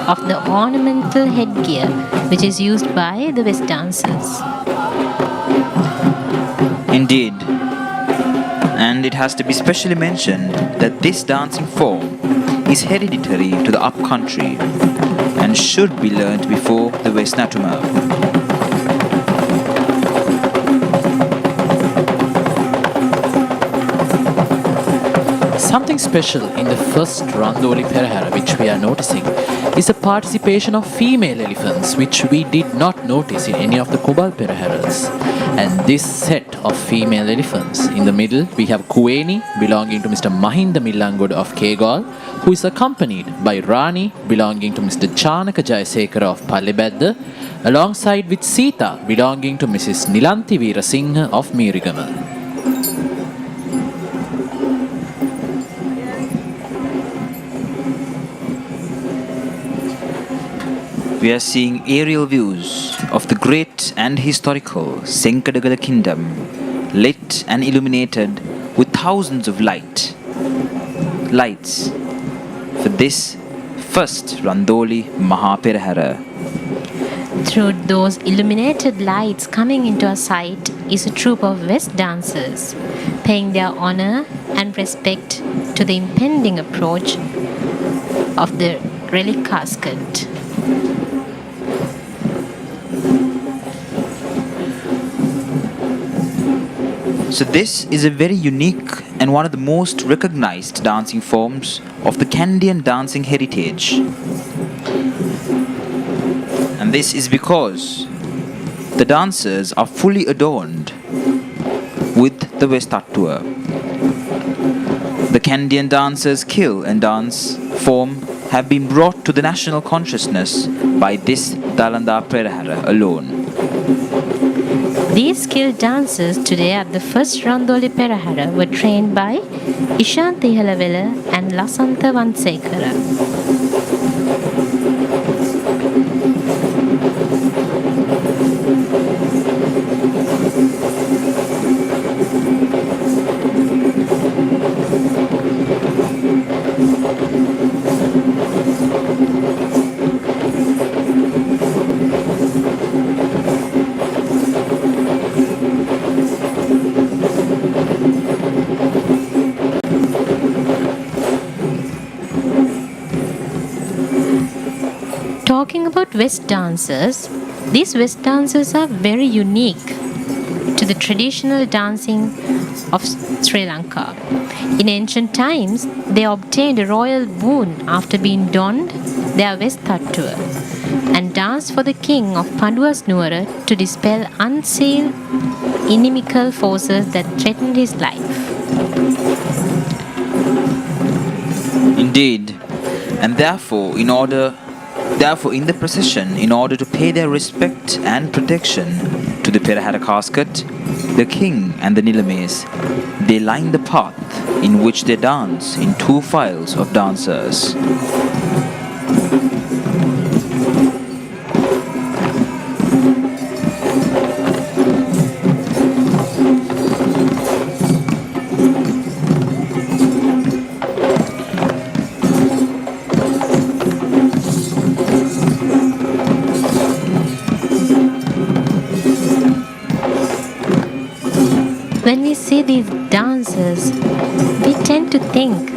of the ornamental headgear which is used by the West dancers. Indeed. And it has to be specially mentioned that this dancing form is hereditary to the upcountry and should be learnt before the West Natuma. Something special in the first Randoli Perahera which we are noticing is the participation of female elephants, which we did not notice in any of the Kobal Peraheras. And this set of female elephants, in the middle we have Kuweni belonging to Mr. Mahinda Millangod of Kegal, who is accompanied by Rani belonging to Mr. Chanaka Jayasekara of Pallebadda, alongside with Sita belonging to Mrs. Nilanthi Veerasinghe of Meerigama. We are seeing aerial views of the great and historical Senkadagala kingdom, lit and illuminated with thousands of lights for this first Randoli Mahaperahera. Through those illuminated lights coming into our sight is a troupe of West dancers, paying their honor and respect to the impending approach of the Relic casket. So this is a very unique and one of the most recognized dancing forms of the Kandyan dancing heritage. And this is because the dancers are fully adorned with the West tattoo. The Kandyan dancers' skill and dance form have been brought to the national consciousness by this Dalada Perahera alone. These skilled dancers today at the first Randoli Perahera were trained by Ishantha Ihalavela and Lasantha Vansekara. Talking about West dancers, these West dancers are very unique to the traditional dancing of Sri Lanka. In ancient times, they obtained a royal boon after being donned their West tattoo and danced for the king of Pandua's Nuwara to dispel unseen inimical forces that threatened his life. Indeed, and therefore in the procession, in order to pay their respect and protection to the Perahera casket, the king and the Nilames, they line the path in which they dance in two files of dancers. When we see these dancers, we tend to think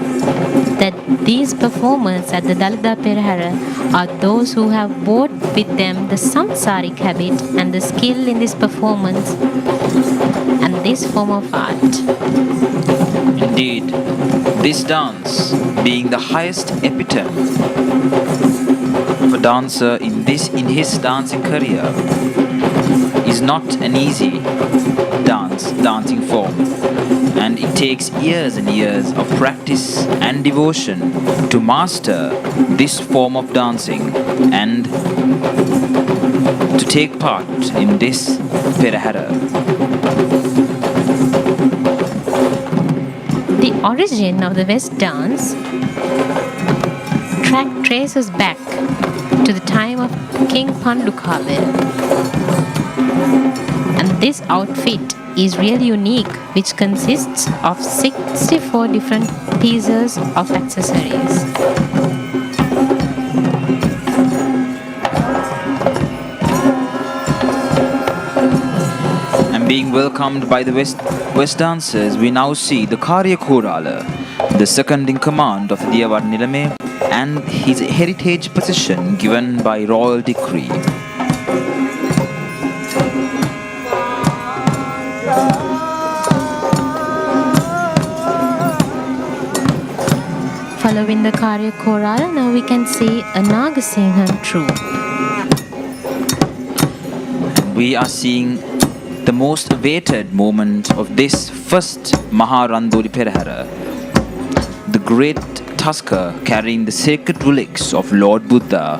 that these performers at the Dalada Perahera are those who have brought with them the samsaric habit and the skill in this performance and this form of art. Indeed, this dance, being the highest epitome of a dancer in his dancing career, is not an easy dancing form, and it takes years and years of practice and devotion to master this form of dancing and to take part in this Perahera. The origin of the West dance track traces back to the time of King Pandukave. And this outfit is really unique, which consists of 64 different pieces of accessories. And being welcomed by the West dancers, we now see the Karya Korala, the second in command of Diyawar Nilame, and his heritage position given by royal decree. Following the Karya Choral, now we can see a Nagasinghan troupe. We are seeing the most awaited moment of this first Maharandoli Perahera, the great tusker carrying the sacred relics of Lord Buddha.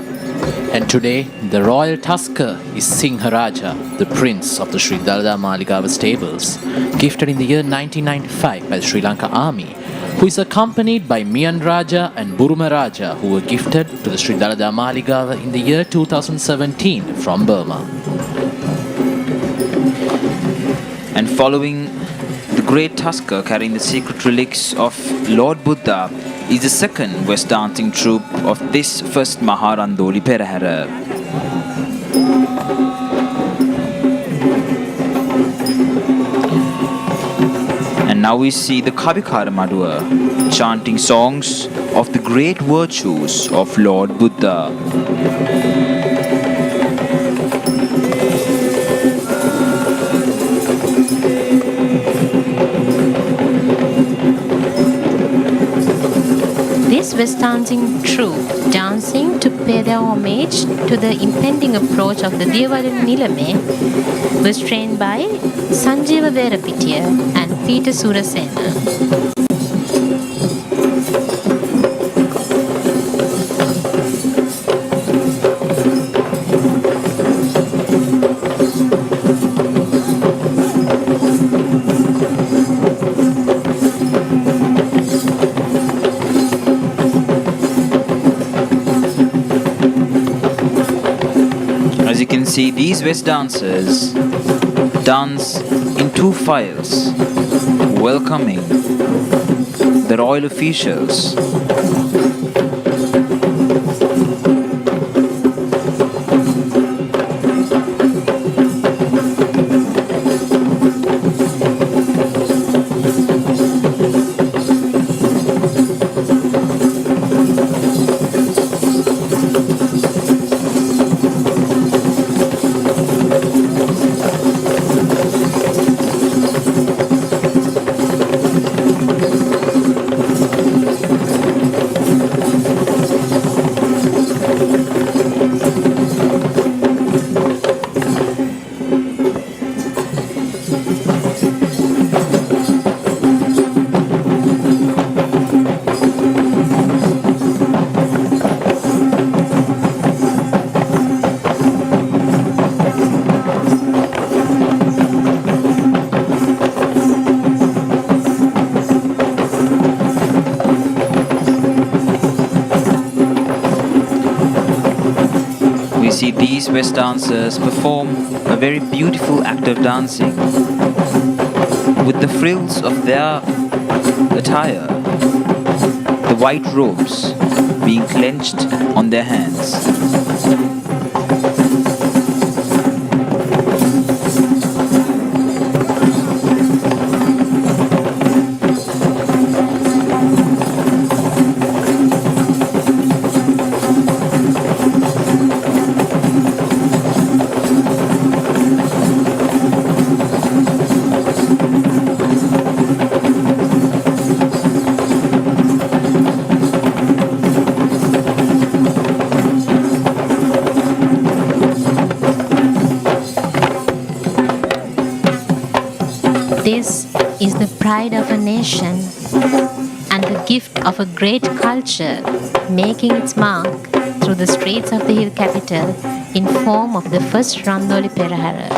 And today, the royal tusker is Singharaja, the prince of the Sri Dalada Maligawa stables, gifted in the year 1995 by the Sri Lanka army, who is accompanied by Mian Raja and Burma Raja, who were gifted to the Sri Dalada Maligawa in the year 2017 from Burma. And following the great tusker carrying the secret relics of Lord Buddha is the second West dancing troupe of this first Maharandoli Perahera. now we see the Kavikara Madhua chanting songs of the great virtues of Lord Buddha. This was dancing troupe, dancing to pay their homage to the impending approach of the Devadani Nilame, was trained by Sanjeeva Verapitiya and Peter Surasena. As you can see, these West dancers dance in two files, welcoming the royal officials. See these West dancers perform a very beautiful act of dancing with the frills of their attire, the white robes being clenched on their hands. This is the pride of a nation and the gift of a great culture making its mark through the streets of the hill capital in form of the first Randoli Perahera.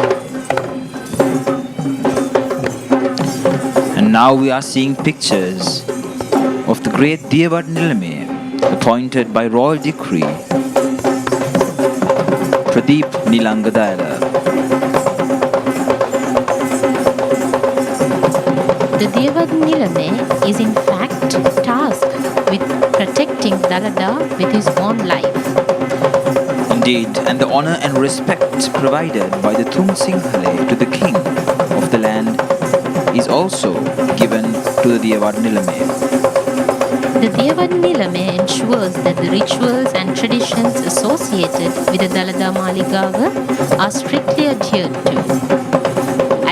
And now we are seeing pictures of the great Devadani Nilame appointed by royal decree Pradeep Nilangadayala. The Devadani Nilame is in fact tasked with protecting Dalada with his own life. Indeed, and the honor and respect provided by the Thum Singhale to the king of the land is also given to the Devadani Nilame. The Devadani Nilame ensures that the rituals and traditions associated with the Dalada Maligawa are strictly adhered to.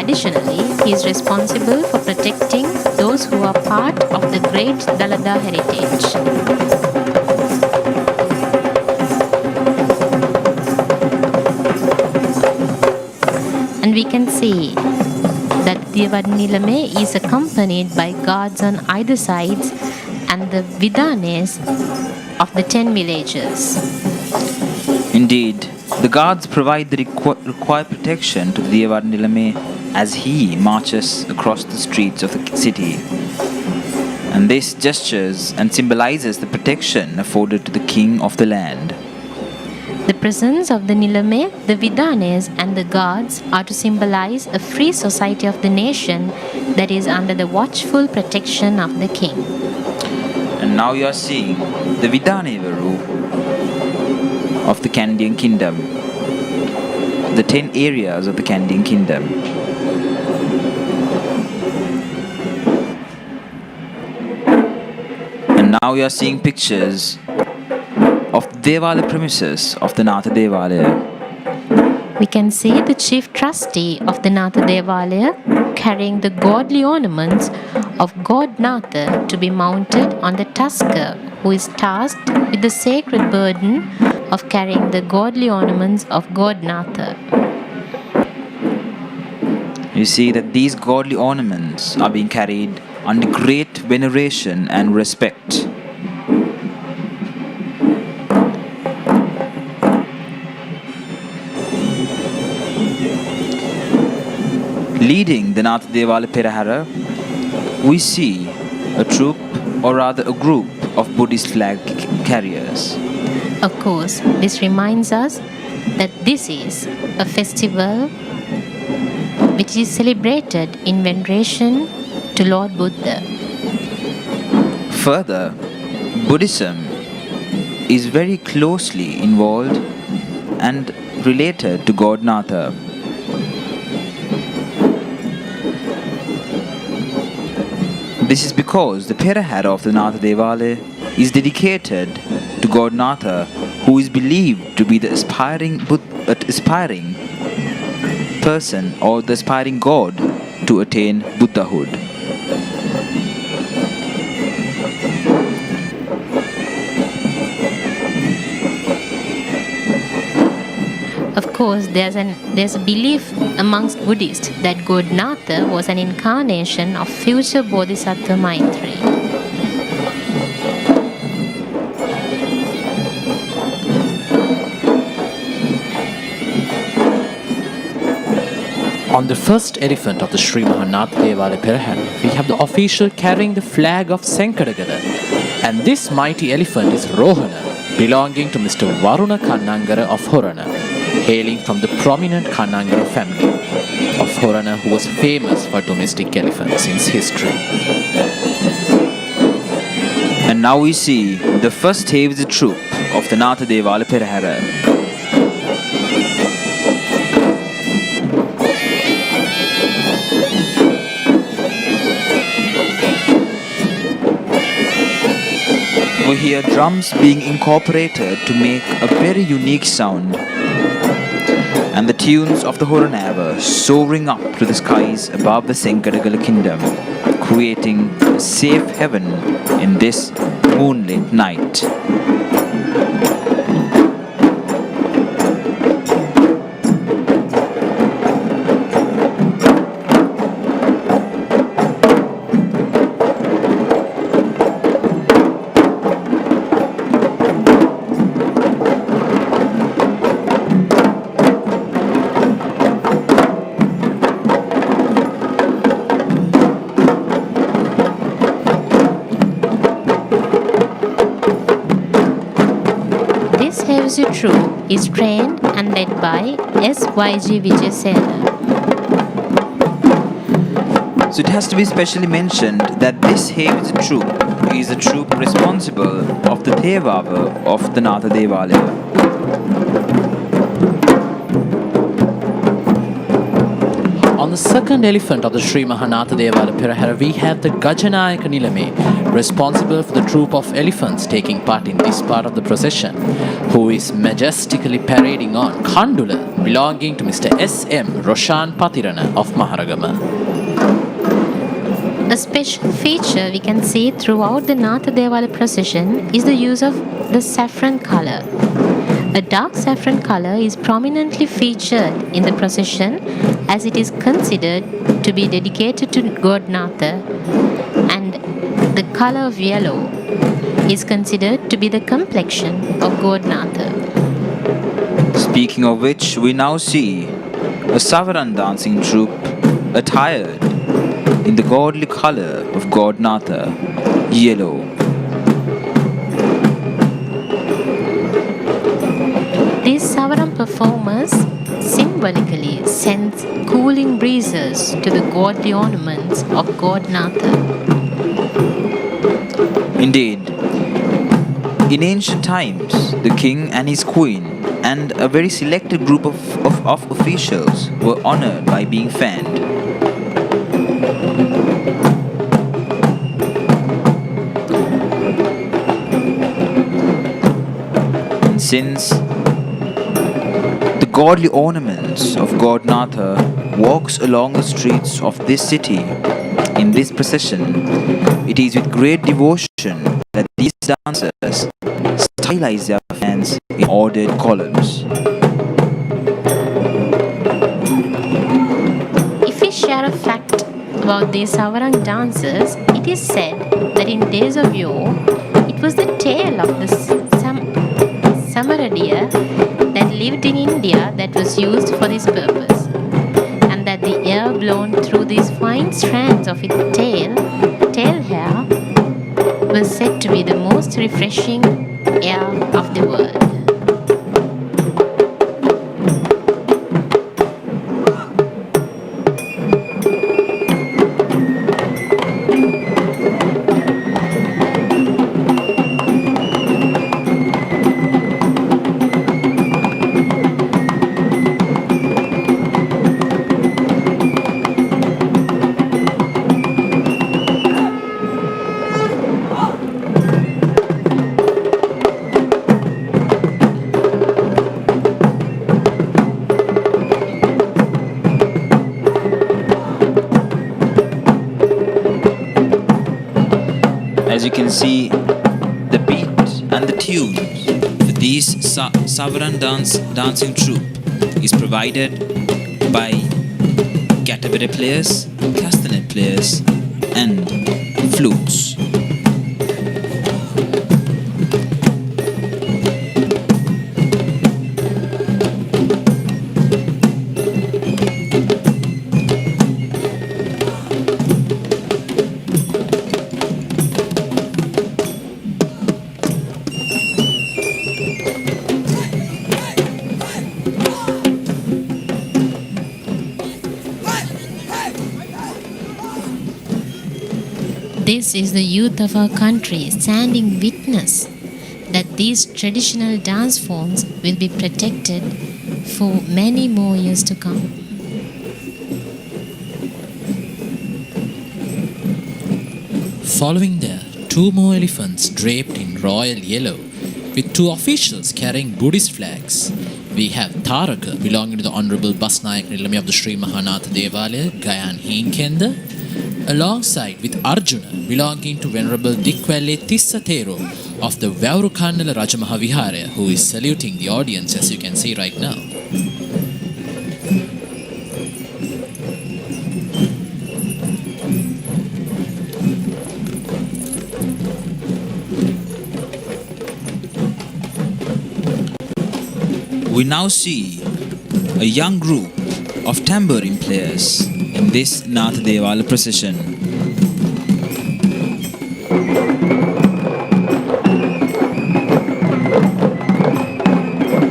Additionally, he is responsible for protecting those who are part of the great Dalada heritage. And we can see that Devadani Nilame is accompanied by guards on either sides and the Vidanes of the 10 villages. Indeed, the guards provide the required protection to the Devadani Nilame as he marches across the streets of the city. And this gestures and symbolizes the protection afforded to the king of the land. The presence of the Nilame, the Vidanes and the guards are to symbolize a free society of the nation that is under the watchful protection of the king. And now you are seeing the Vidanevaru of the Kandian kingdom, the 10 areas of the Kandian kingdom. Now we are seeing pictures of the Devala premises of the Natha Devalaya. We can see the chief trustee of the Natha Devalaya carrying the godly ornaments of God Natha to be mounted on the tusker, who is tasked with the sacred burden of carrying the godly ornaments of God Natha. You see that these godly ornaments are being carried under great veneration and respect. Leading the Natha Devala Perahera, we see a troop, or rather a group, of Buddhist flag carriers. Of course, this reminds us that this is a festival which is celebrated in veneration to Lord Buddha. Further, Buddhism is very closely involved and related to God Natha. This is because the Perahera of the Natha Devalaya is dedicated to God Natha, who is believed to be the aspiring person or the aspiring God to attain Buddhahood. Of course, there's a belief amongst Buddhists that God Natha was an incarnation of future Bodhisattva Maitri. On the first elephant of the Sri Mahanath Devala Perahera, we have the official carrying the flag of Sankaragala. And this mighty elephant is Rohana, belonging to Mr. Varuna Kannangara of Horana, hailing from the prominent Kannangara family of Horana, who was famous for domestic elephants since history. And now we see the first Havisa troop of the Natha Devala Perahera. We hear drums being incorporated to make a very unique sound, and the tunes of the Horanava soaring up to the skies above the Sankaragala kingdom, creating a safe heaven in this moonlit night. Troop is trained and led by SYG Vijayasena. So it has to be specially mentioned that this Havisa troop is a troop responsible of the Thevava of the Natha Devalaya. On the second elephant of the Sri Mahanatha Devala Perahera, we have the Gajanai Kundalini, responsible for the troop of elephants taking part in this part of the procession, who is majestically parading on Kandula, belonging to Mr. S.M. Roshan Patirana of Maharagama. A special feature we can see throughout the Natha Devala procession is the use of the saffron color. A dark saffron color is prominently featured in the procession as it is considered to be dedicated to God Natha, and the color of yellow is considered to be the complexion of God Natha. Speaking of which, we now see a Savaram dancing troupe attired in the godly color of God Natha, yellow. These Savaram performers symbolically sends cooling breezes to the godly ornaments of God Natha. Indeed, in ancient times, the king and his queen and a very selected group of officials were honored by being fanned. since the godly ornaments of God Natha walks along the streets of this city in this procession, it is with great devotion that these dancers stylize their fans in ordered columns. If we share a fact about these Savaram dancers, it is said that in days of yore, it was the tail of the samara deer that lived in India that was used for this purpose, and that the air blown through these fine strands of its tail hair was said to be the most refreshing air of the world. As you can see, the beat and the tunes for these Savaram dancing troupe is provided by catabere players, castanet players and flutes. This is the youth of our country standing witness that these traditional dance forms will be protected for many more years to come. Following there, two more elephants draped in royal yellow with two officials carrying Buddhist flags. We have Taraka belonging to the Honourable Basnayak Nilami of the Sri Mahanatha Devalaya, Gajanai Kundalini, alongside with Arjuna belonging to Venerable Dikwelle Tissa Thero of the Vaurukannala Rajamaha Vihara, who is saluting the audience as you can see right now. We now see a young group of tambourine players in this Natha Devala procession.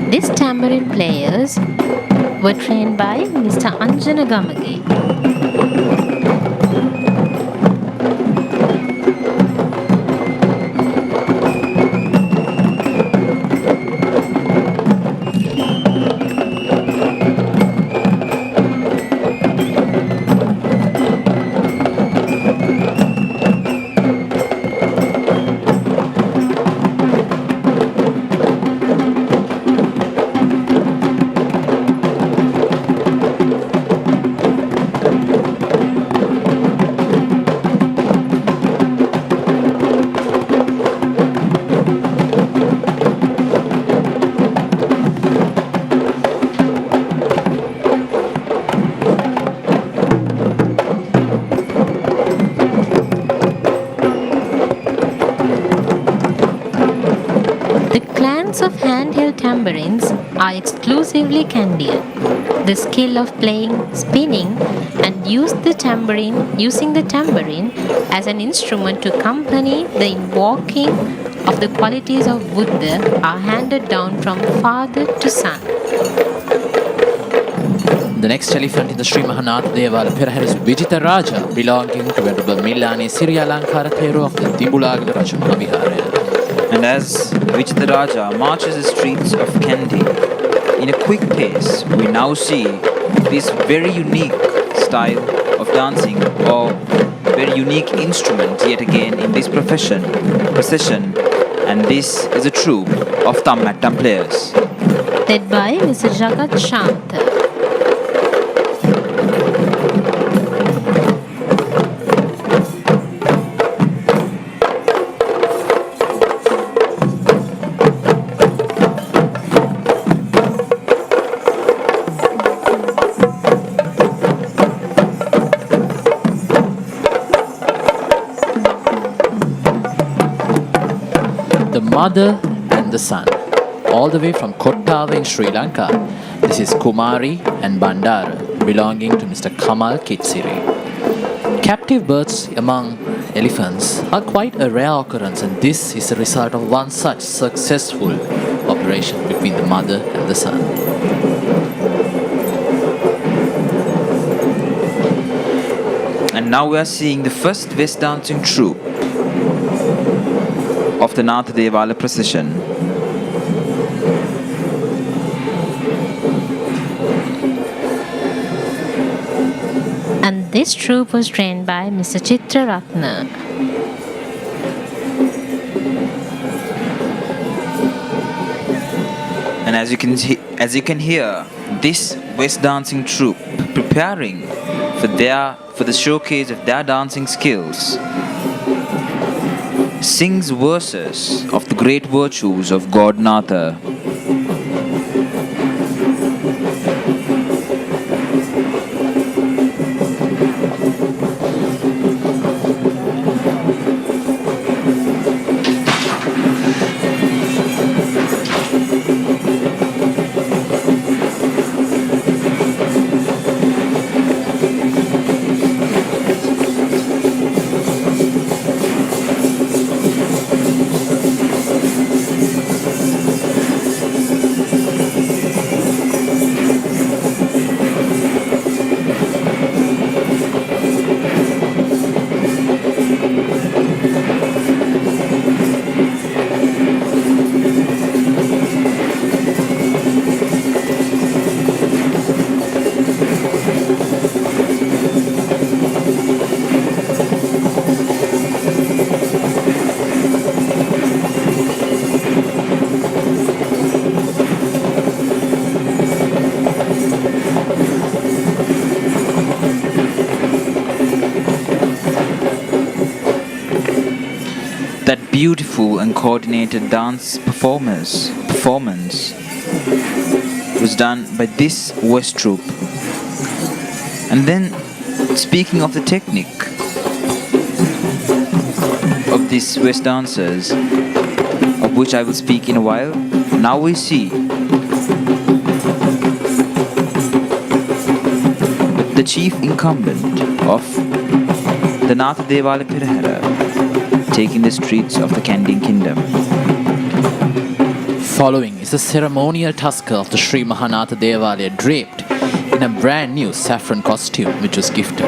These tambourine players were trained by Mr. Anjana Gamage. Tambourines are exclusively Kandian. The skill of playing, spinning, and using the tambourine as an instrument to accompany the invoking of the qualities of Buddha are handed down from father to son. The next elephant in the Sri Mahanatha Devala Perahera is Vijita Raja, belonging to Venerable Millani Siri Alankara Thero of the Dibulagala Rajamaha Vihara. And as Vijita Raja marches the streets of Kandy in a quick pace, we now see this very unique style of dancing, or very unique instrument yet again in this procession. And this is a troupe of Tammattam players. led by Mr. Jagat Shantha. The mother and the son, all the way from Kottava in Sri Lanka. This is Kumari and Bandara, belonging to Mr. Kamal Kitsiri. Captive births among elephants are quite a rare occurrence, and this is the result of one such successful operation between the mother and the son. And now we are seeing the first West dancing troupe of the Natha Devala procession. And this troupe was trained by Mr. Chitra Ratna. And as you can hear, this West dancing troupe preparing for the showcase of their dancing skills sings verses of the great virtues of God Natha. Beautiful and coordinated dance performance was done by this West troupe. And then, speaking of the technique of these West dancers, of which I will speak in a while, now we see the chief incumbent of the Natha Devala Perahera taking the streets of the Kandy kingdom. Following is the ceremonial tusker of the Sri Mahanatha Devalaya, draped in a brand new saffron costume which was gifted.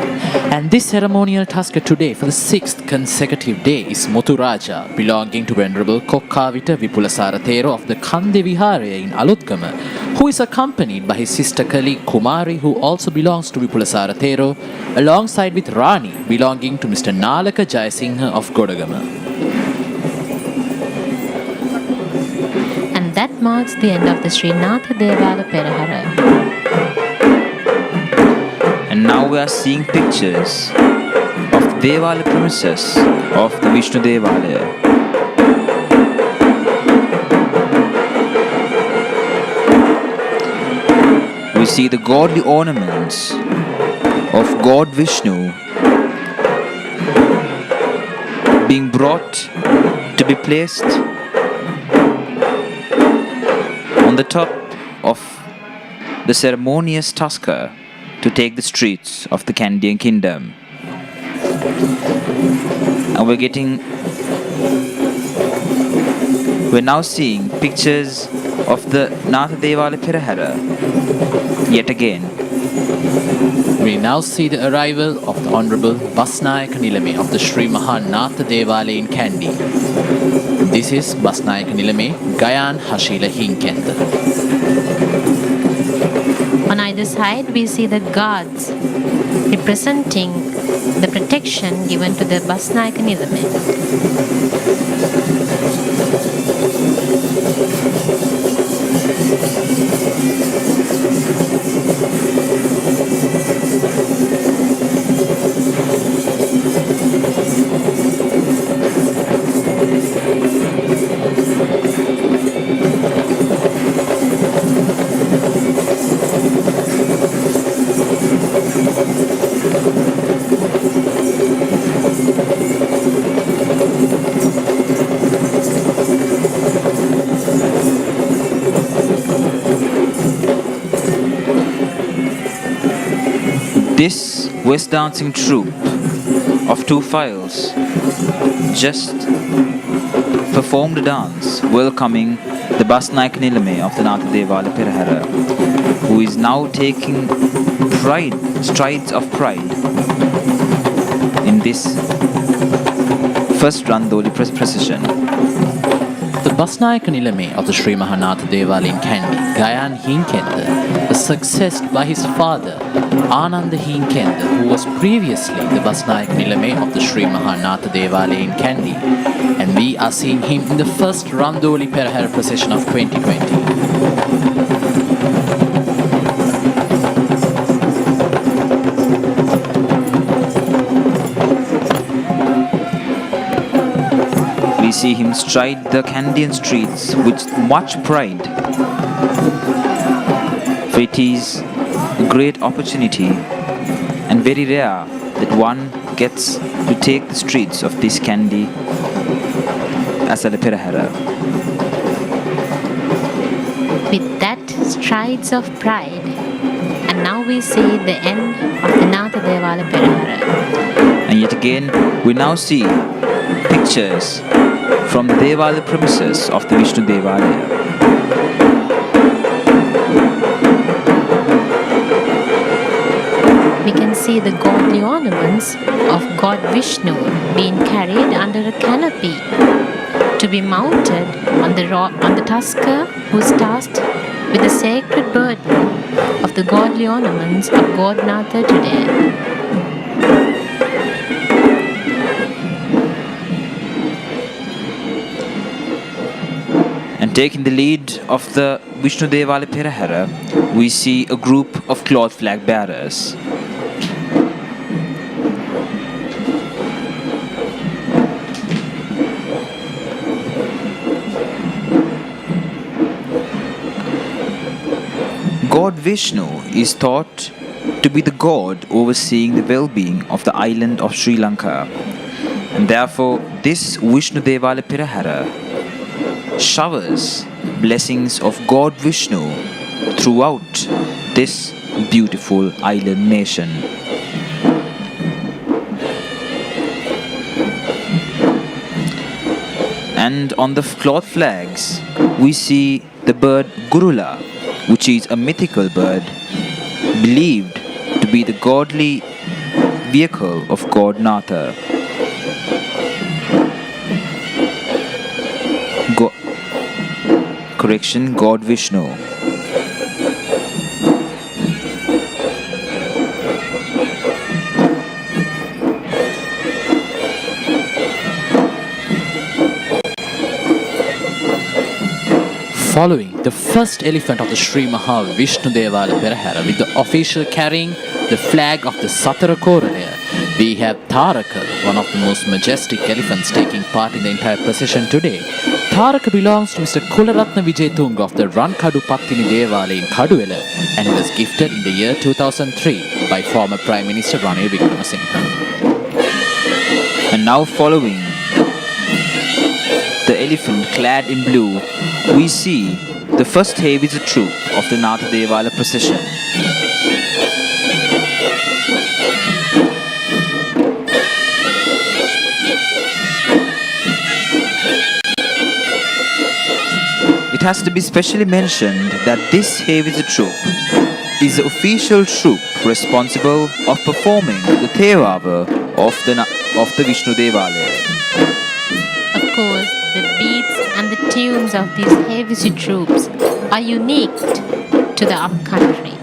And this ceremonial tusker today for the 6th consecutive day is Muturaja, belonging to Venerable Kokkavita Vipulasara Thero of the Kandy Viharaya in Alutgama, who is accompanied by his sister colleague Kumari, who also belongs to Vipulasara Thero, alongside with Rani, belonging to Mr. Nalaka Jayasinghe of Godagama. And that marks the end of the Sri Natha Devala Perahera. And now we are seeing pictures of the Devala premises of the Vishnu Devalaya. We see the godly ornaments of God Vishnu being brought to be placed on the top of the ceremonious tusker to take the streets of the Kandy kingdom. And we're now seeing pictures of the Natha Devala Perahera yet again. We now see the arrival of the Honorable Basnayaka Nilame of the Sri Mahanatha Devalaya in Kandy. This is Basnayaka Nilame, Gayan Hashila Hinkenda. On either side, we see the guards representing the protection given to the Basnayaka Nilame. This West dancing troupe of two files just performed a dance welcoming the Basnaik Nilame of the Natha Devala Perahera, who is now taking strides of pride in this first Randoli procession. The Basnaik Nilame of the Sri Mahanatha Devala in Kandy, Gajan Hinkenda, was successed by his father, Ananda Hinkenda, who was previously the Basnaik Nilame of the Sri Mahanatha Devala in Kandy, and we are seeing him in the first Randoli Perahera procession of 2020. We see him stride the Kandian streets with much pride. For it is a great opportunity and very rare that one gets to take the streets of this Kandy Esala Perahera. With that strides of pride, and now we see the end of the Natha Devala Perahera. And yet again, we now see pictures from the Devala premises of the Vishnu Devalaya. We can see the godly ornaments of God Vishnu being carried under a canopy to be mounted on the tusker who's tasked with the sacred burden of the godly ornaments of God Natha today. And taking the lead of the Vishnu Devala Perahera, we see a group of cloth flag bearers. God Vishnu is thought to be the god overseeing the well-being of the island of Sri Lanka. And therefore, this Vishnu Devala Perahera showers blessings of God Vishnu throughout this beautiful island nation. And on the cloth flags, we see the bird Gurula, which is a mythical bird believed to be the godly vehicle of God Natha. God Vishnu. Following the first elephant of the Sri Maha Vishnu Devala Perahera with the official carrying the flag of the Satara Koralaya, we have Taraka, one of the most majestic elephants taking part in the entire procession today. Taraka belongs to Mr. Kularatna Vijayatunga of the Rankadu Pattini Devala in Kaduwela, and he was gifted in the year 2003 by former Prime Minister Ranil Wickramasinghe. And now following the elephant clad in blue, we see the first Heavisa troop of the Natha Devala procession. It has to be specially mentioned that this Heavisa troop is the official troop responsible of performing the Tevava of the Vishnu Devalaya. Of course, the beats and the tunes of these Heavisa troops are unique to the upcountry.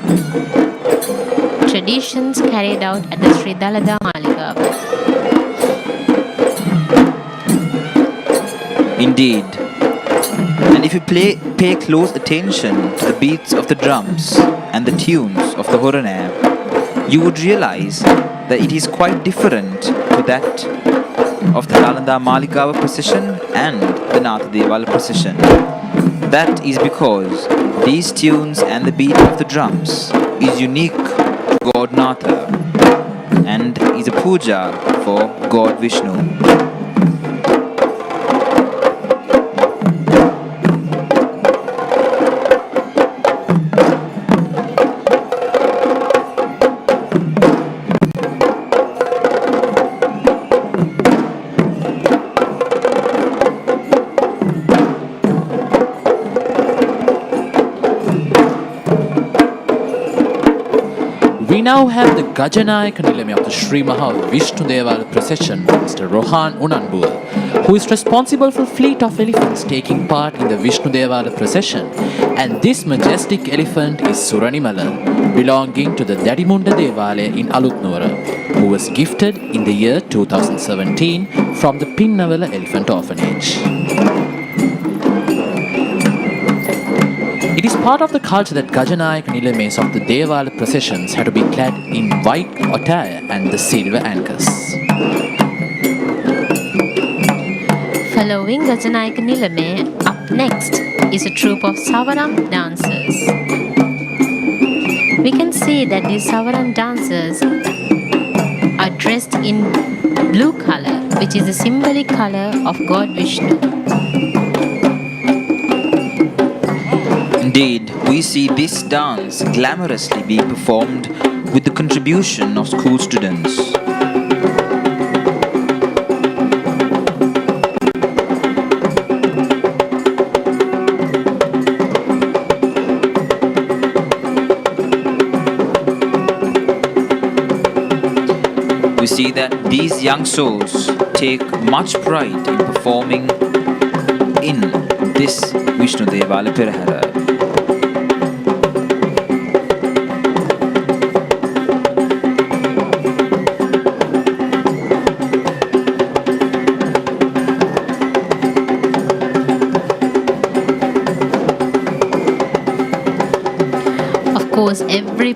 Traditions carried out at the Sri Dalada Maligawa. Indeed, And if you pay close attention to the beats of the drums and the tunes of the horane, you would realize that it is quite different to that of the Dalada Maligawa procession and the Natha Devala procession. That is because these tunes and the beat of the drums is unique to God Natha and is a puja for God Vishnu. We now have the Gajanai Kundalini of the Sri Maha Vishnu Devala procession, Mr. Rohan Unanbua, who is responsible for fleet of elephants taking part in the Vishnu Devala procession. And this majestic elephant is Suranimala, belonging to the Dadimunda Devale in Alutnura, who was gifted in the year 2017 from the Pinnavala Elephant Orphanage. It is part of the culture that Gajanai Kundalini of the Devala processions had to be clad in white attire and the silver anchors. Following Gajanai Kundalini, up next is a troupe of Savaram Dancers. We can see that these Savaram Dancers are dressed in blue color, which is the symbolic color of God Vishnu. Indeed, we see this dance glamorously being performed with the contribution of school students. We see that these young souls take much pride in performing in this Vishnu Devala Perahera. Every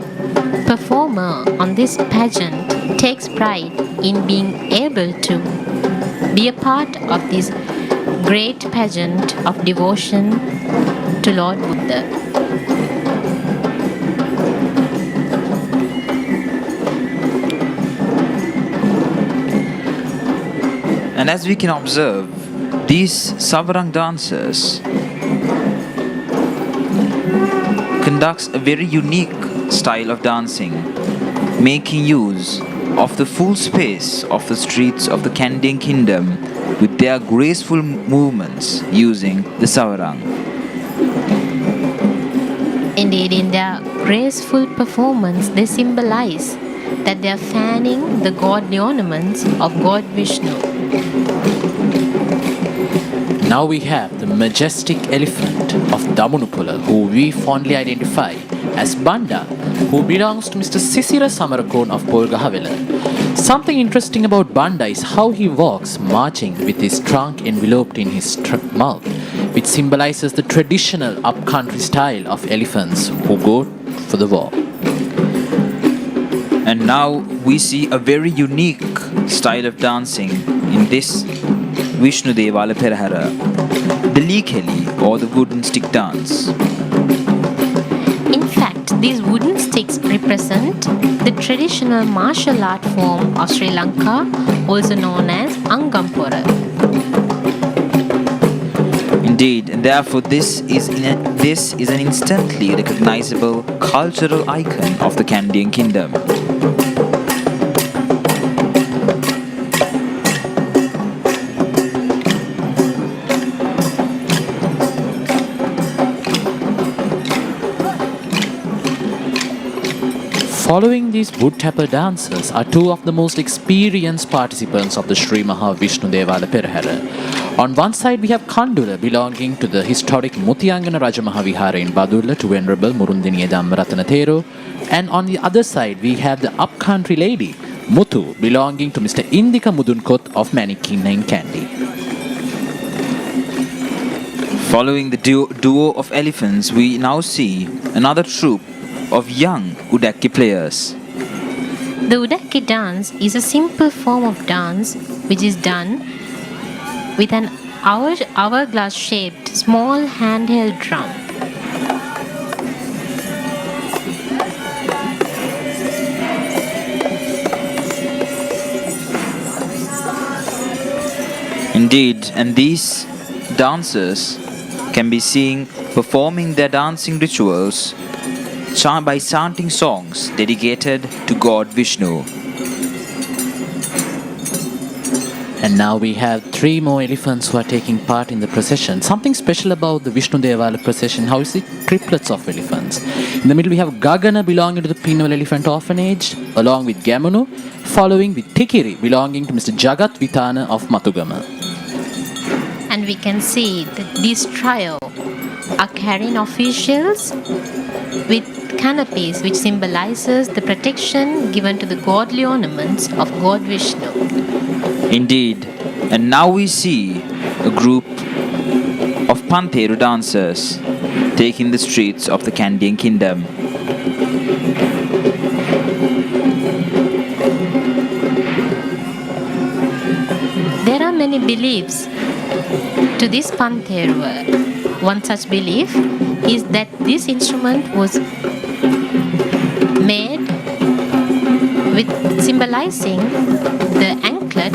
performer on this pageant takes pride in being able to be a part of this great pageant of devotion to Lord Buddha. And as we can observe, these Savaram Dancers conducts a very unique style of dancing, making use of the full space of the streets of the Kandy kingdom with their graceful movements using the Savarang. Indeed, in their graceful performance, they symbolize that they are fanning the godly ornaments of God Vishnu. Now we have the majestic elephant of Damunupula, who we fondly identify as Banda, who belongs to Mr. Sisira Samarakon of Polgahavela. Something interesting about Banda is how he walks marching with his trunk enveloped in his mouth, which symbolizes the traditional upcountry style of elephants who go for the war. And now we see a very unique style of dancing in this Vishnu Devala Perahera, the Likheli or the wooden stick dance. In fact, these wooden sticks represent the traditional martial art form of Sri Lanka, also known as Angampura. Indeed, and therefore this is an instantly recognizable cultural icon of the Kandy kingdom. Following these wood tapper dancers are two of the most experienced participants of the Sri Maha Vishnu Devala Perahera. On one side we have Kandula, belonging to the historic Mutiyangana Rajamaha Vihara in Badulla to Venerable Murundiniya Dhammaratana Thero, and on the other side we have the upcountry lady Muthu, belonging to Mr. Indika Mudunkot of Manikinna in Kandy. Following the duo of elephants, we now see another troupe of young Udaki players. The Udaki dance is a simple form of dance which is done with an hourglass shaped small handheld drum. Indeed, and these dancers can be seen performing their dancing rituals by chanting songs dedicated to God Vishnu. And now we have 3 more elephants who are taking part in the procession. Something special about the Vishnu Devala procession, how is it? Triplets of elephants. In the middle we have Gagana belonging to the Pinnacle Elephant Orphanage, along with Gamunu, following with Tikiri belonging to Mr. Jagat Vitana of Matugama. And we can see that this trio are carrying officials with canopies which symbolizes the protection given to the godly ornaments of God Vishnu. Indeed, and now we see a group of Pantheru dancers taking the streets of the Kandy kingdom. There are many beliefs to this Pantheru. One such belief is that this instrument was made with symbolizing the anklet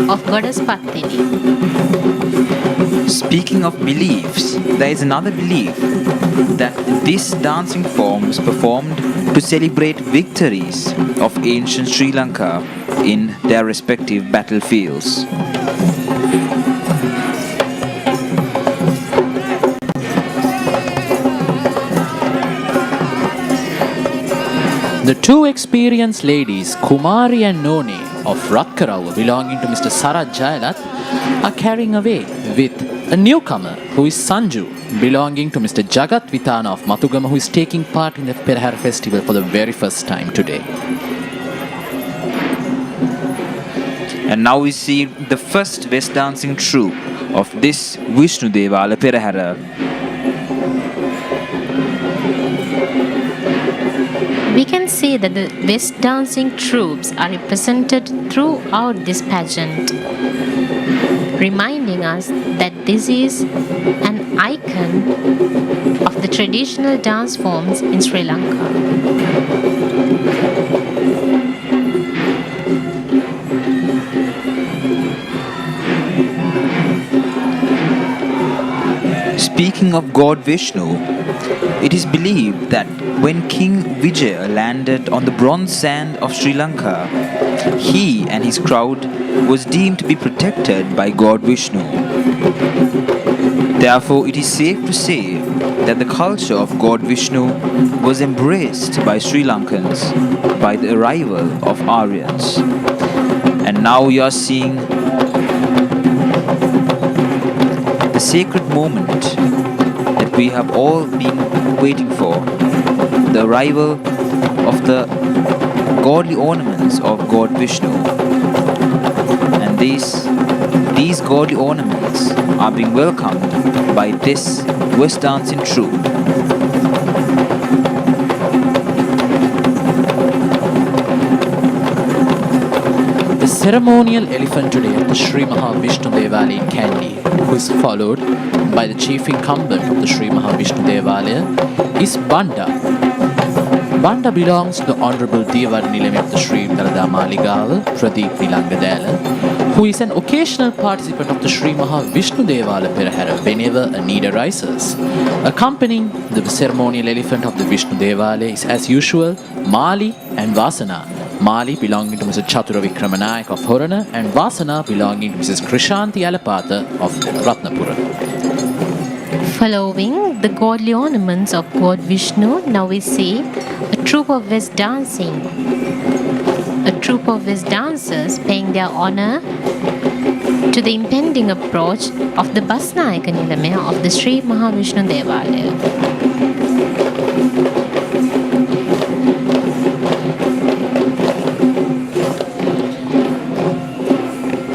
of goddess Pattini. Speaking of beliefs, there is another belief that this dancing form was performed to celebrate victories of ancient Sri Lanka in their respective battlefields. The 2 experienced ladies, Kumari and Noni of Ratkarawa belonging to Mr. Sarat Jayalat, are carrying away with a newcomer who is Sanju belonging to Mr. Jagat Vitana of Matugama, who is taking part in the Perahera festival for the very first time today. And now we see the first West dancing troupe of this Vishnu Devala Perahera. We can see that the West dancing troupes are represented throughout this pageant, reminding us that this is an icon of the traditional dance forms in Sri Lanka. Speaking of God Vishnu, it is believed that when King Vijaya landed on the bronze sand of Sri Lanka, he and his crowd was deemed to be protected by God Vishnu. Therefore, it is safe to say that the culture of God Vishnu was embraced by Sri Lankans by the arrival of Aryans. And now we are seeing the sacred moment that we have all been waiting for, the arrival of the godly ornaments of God Vishnu. And these godly ornaments are being welcomed by this West dancing troupe. The ceremonial elephant today at the Sri Mahavishnu Devalaya in Kandy, who is followed by the chief incumbent of the Sri Mahavishnu Devalaya, is Banda. Banda belongs to the Honorable Devarnilame of the Sri Dalada Maligawa, Pradeep Nilangadala, who is an occasional participant of the Sri Mahavishnu Devala Perahera whenever a need arises. Accompanying the ceremonial elephant of the Vishnu Devalaya is, as usual, Mali and Vasana. Mali belonging to Mr. Chatura Vikramanayak of Horana, and Vasana belonging to Mrs. Krishanti Alapata of Ratnapura. Following the godly ornaments of God Vishnu, now we see a troupe of West dancing. A troupe of West dancers paying their honor to the impending approach of the Basnayaka Nilame of the Sri Mahavishnu Devalaya.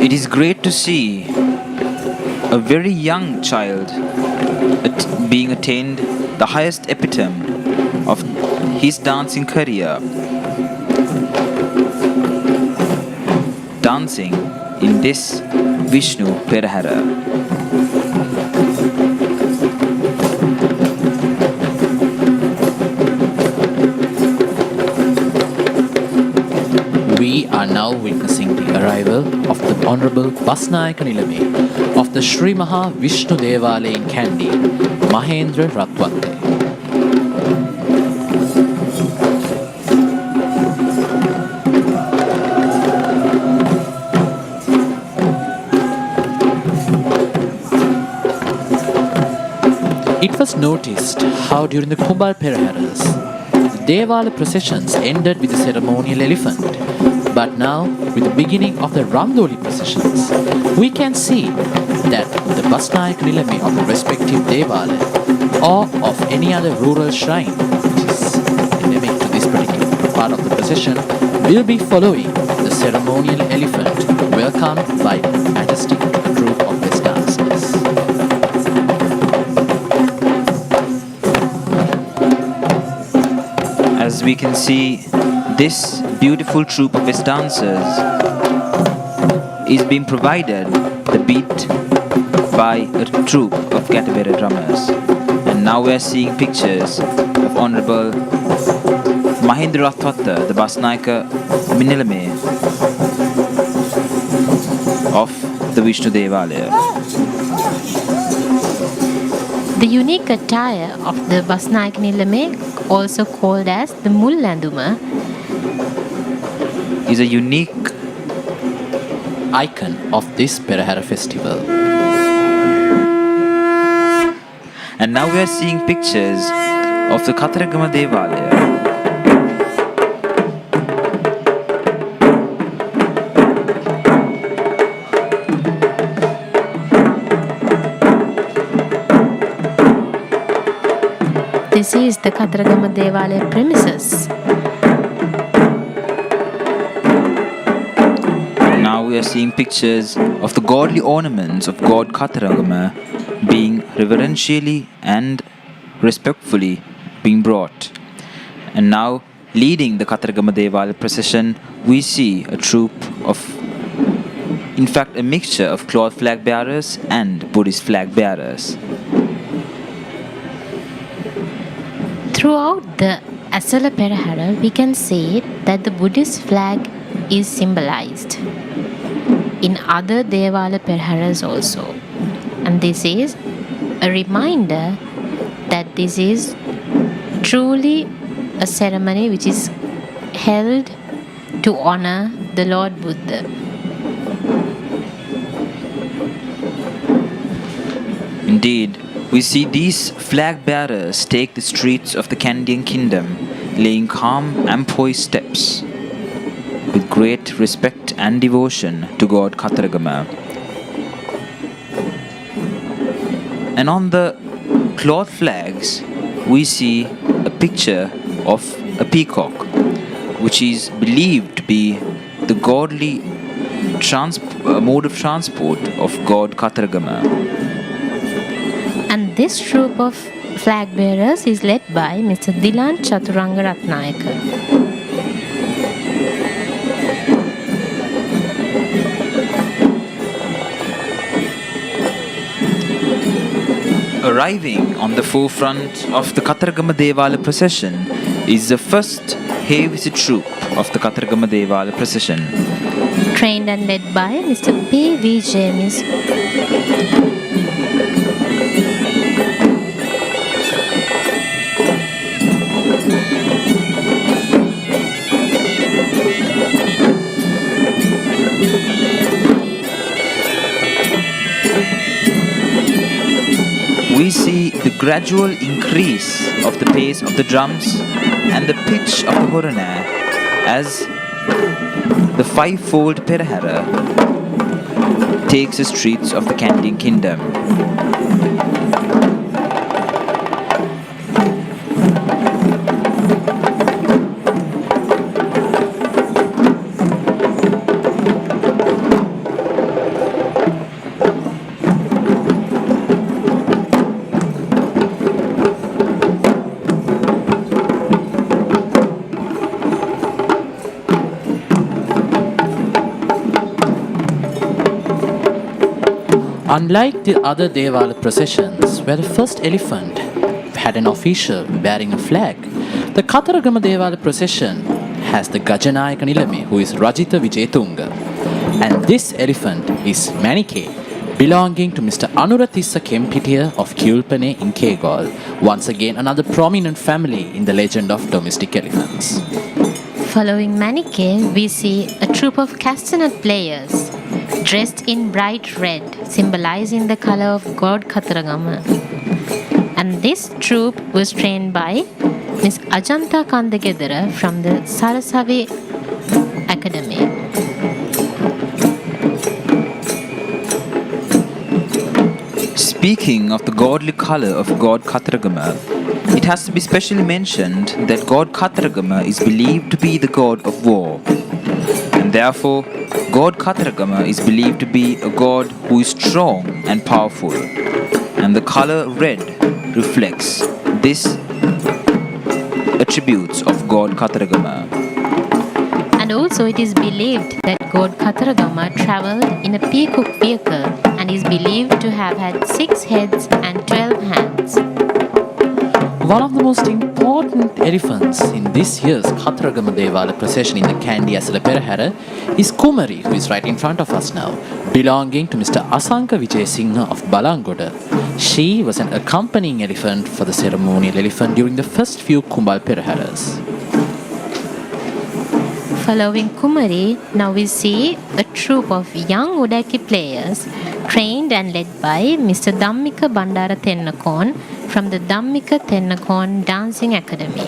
It is great to see a very young child being attained the highest epitome of his dancing career, dancing in this Vishnu Perahera. We are now witnessing the arrival of the Honorable Basnayaka Nilame of the Sri Maha Vishnu Devalaya in Kandy, Mahendra Ratwatte. It was noticed how during the Kumbal Peraheras, the Devala processions ended with the ceremonial elephant. But now, with the beginning of the Randoli processions, we can see that the Basnayaka Nilame of the respective Devala or of any other rural shrine which is endemic to this particular part of the procession will be following the ceremonial elephant welcomed by a majestic group of West dancers. As we can see, this beautiful troupe of his dancers is being provided the beat by a troupe of Gatabera drummers. And now we are seeing pictures of Honorable Mahendra Ratwatte, the Basnayaka Nilame of the Vishnu Devalaya. The unique attire of the Basnayaka Nilame, also called as the Mullanduma, is a unique icon of this Perahera festival. And now we are seeing pictures of the Kataragama Devalaya. This is the Kataragama Devalaya premises. Now we are seeing pictures of the godly ornaments of God Kataragama being reverentially and respectfully being brought. And now, leading the Kataragama Devalaya procession, we see a troop of, in fact, a mixture of cloth flag bearers and Buddhist flag bearers. Throughout the Esala Perahera, we can see that the Buddhist flag is symbolized in other Devala Peraheras also. And this is a reminder that this is truly a ceremony which is held to honor the Lord Buddha. Indeed, we see these flag bearers take the streets of the Kandyan kingdom, laying calm and poised steps with great respect and devotion to God Kataragama. And on the cloth flags, we see a picture of a peacock, which is believed to be the godly mode of transport of God Kataragama. And this troop of flag bearers is led by Mr. Dilan Chaturanga Ratnayaka. Arriving on the forefront of the Kataragama Devala procession is the first heavy troop of the Kataragama Devala procession. Trained and led by Mr. P.V. James. We see the gradual increase of the pace of the drums and the pitch of the horana as the five-fold Perahera takes the streets of the Kandyan kingdom. Unlike the other Devala processions, where the first elephant had an official bearing a flag, the Kataragama Devala procession has the Gajanai Kundalini, who is Rajita Vijayatunga. And this elephant is Manike, belonging to Mr. Anuratissa Kempitiya of Kulpane in Kegol, once again another prominent family in the legend of domestic elephants. Following Manike, we see a troupe of castanet players dressed in bright red, symbolizing the color of God Kataragama. And this troupe was trained by Miss Ajanta Kandagedara from the Sarasavi Academy. Speaking of the godly color of God Kataragama, it has to be specially mentioned that God Kataragama is believed to be the god of war. And therefore, God Kataragama is believed to be a god who is strong and powerful. And the color red reflects this attributes of God Kataragama. And also it is believed that God Kataragama travelled in a peacock vehicle and is believed to have had 6 heads and 12 hands. One of the most important elephants in this year's Kataragama Devala procession in the Kandy Esala Perahera is Kumari, who is right in front of us now, belonging to Mr. Asanka Vijayasinghe of Balangoda. She was an accompanying elephant for the ceremonial elephant during the first few Kumbal Peraheras. Following Kumari, now we see a troupe of young Udaki players trained and led by Mr. Dhammika Bandara Tennakon from the Dhammika Tennakon Dancing Academy.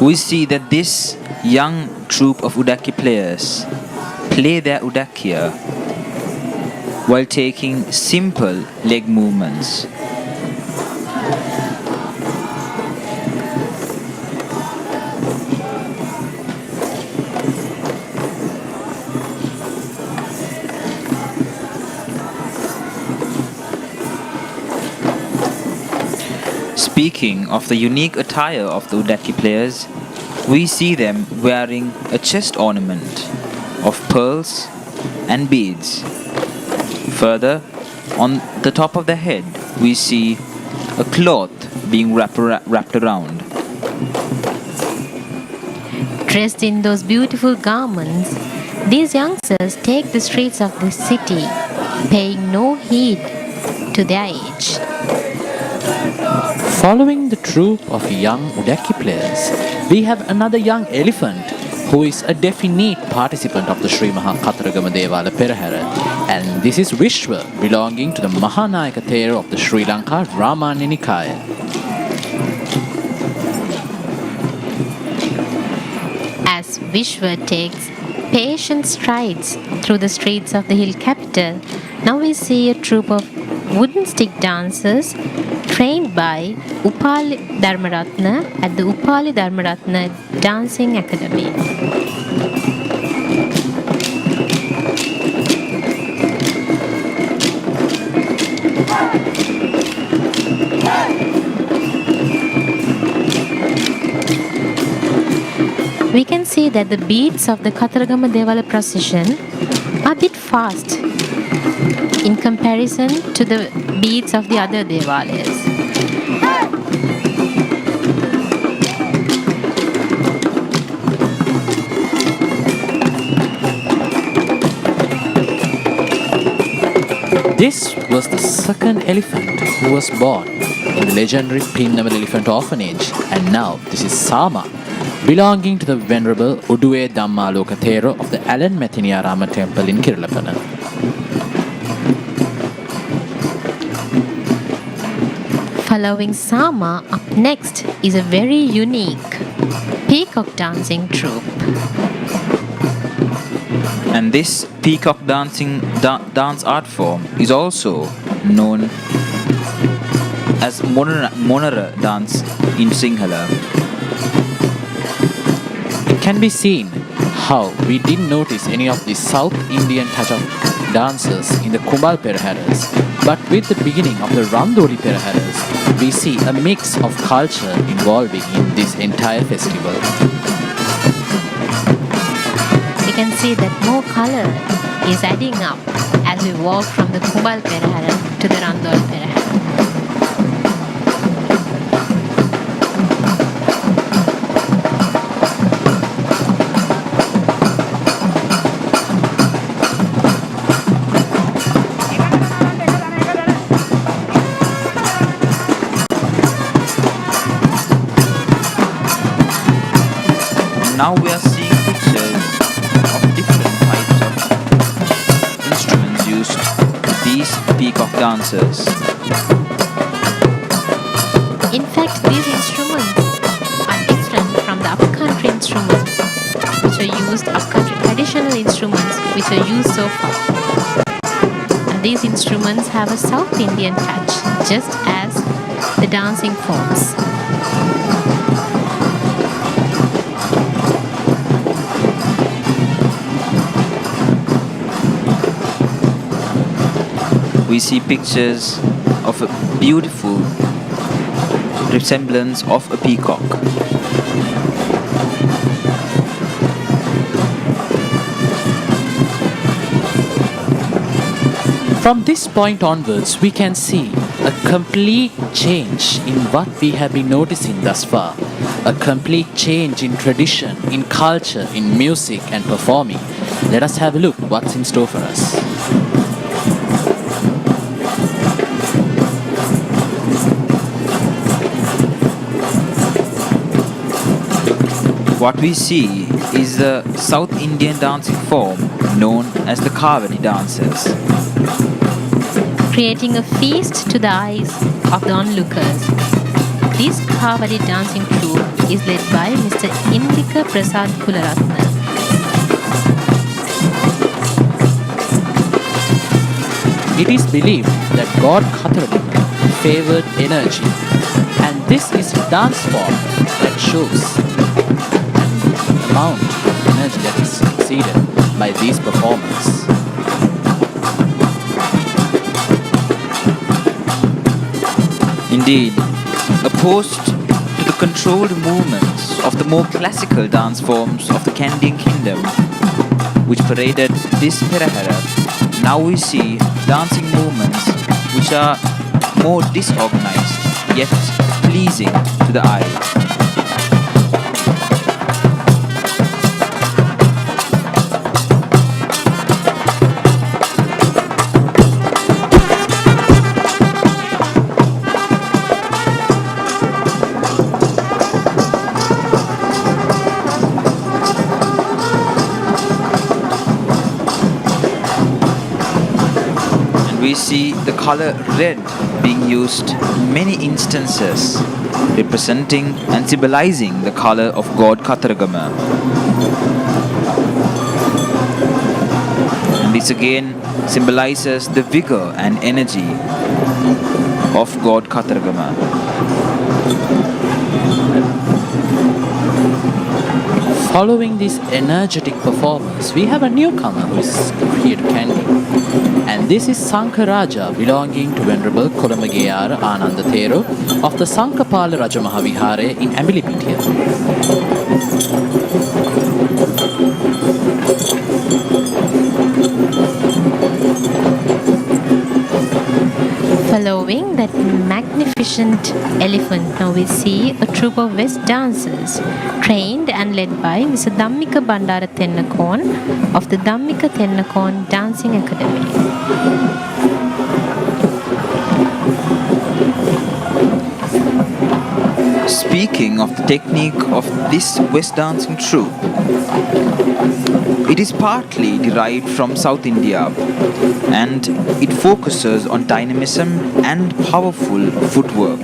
We see that this young troupe of Udaki players play their Udakiya while taking simple leg movements. Speaking of the unique attire of the Udaki players, we see them wearing a chest ornament of pearls and beads. Further, on the top of their head, we see a cloth being wrapped around. Dressed in those beautiful garments, these youngsters take the streets of the city, paying no heed to their age. Following the troupe of young Udaki players, we have another young elephant who is a definite participant of the Sri Maha Kataragama Devala Perahera, and this is Vishwa, belonging to the Mahanayaka Thera of the Sri Lanka Ramana Nikaya. As Vishwa takes patient strides through the streets of the hill capital, now we see a troupe of wooden stick dancers trained by Upali Dharmaratna at the Upali Dharmaratna Dancing Academy. We can see that the beats of the Kataragama Devala procession are a bit fast in comparison to the beats of the other Devalas. This was the second elephant who was born in the legendary Pinnamal Elephant Orphanage, and now this is Sama, belonging to the Venerable Uduwe Dhammaloka Thera of the Alan Methiniyarama Temple in Kiralapana. Following Sama, up next is a very unique peacock dancing troupe. And this peacock dancing dance art form is also known as Monara dance in Sinhala. It can be seen how we didn't notice any of the South Indian touch of dances in the Kumbal Peraheras, but with the beginning of the Randoli Peraheras, we see a mix of culture involving in this entire festival. can see that more color is adding up as we walk from the Kumbal Perahera to the Randoli Perahera. Now we are seeing pictures of different types of instruments used with these peacock dancers. In fact, these instruments are different from the upcountry instruments which are used, upcountry traditional instruments which are used so far. And these instruments have a South Indian touch, just as the dancing forms. We see pictures of a beautiful resemblance of a peacock. From this point onwards, we can see a complete change in what we have been noticing thus far. A complete change in tradition, in culture, in music and performing. Let us have a look what's in store for us. What we see is the South Indian dancing form known as the Kavadi Dancers, creating a feast to the eyes of the onlookers. This Kavadi dancing troupe is led by Mr. Indika Prasad Kularatna. It is believed that God Katharagama favored energy, and this is a dance form that shows the amount of energy that is exceeded by these performers. Indeed, opposed to the controlled movements of the more classical dance forms of the Kandy kingdom, which paraded this Perahera, now we see dancing movements which are more disorganized yet pleasing to the eye. We see the color red being used in many instances, representing and symbolizing the color of God Katharagama. And this again symbolizes the vigor and energy of God Katharagama. Following this energetic performance, we have a newcomer who is here to Kandy. And this is Sankaraja belonging to Venerable Kolamageyara Ananda Thero of the Sankapala Rajamahawihare in Ambilipitiya. Following that magnificent elephant, now we see a troupe of West dancers trained and led by Mr. Dhammika Bandara Tennakon of the Dhammika Tennakon Dancing Academy. Speaking of the technique of this West dancing troupe, it is partly derived from South India and it focuses on dynamism and powerful footwork.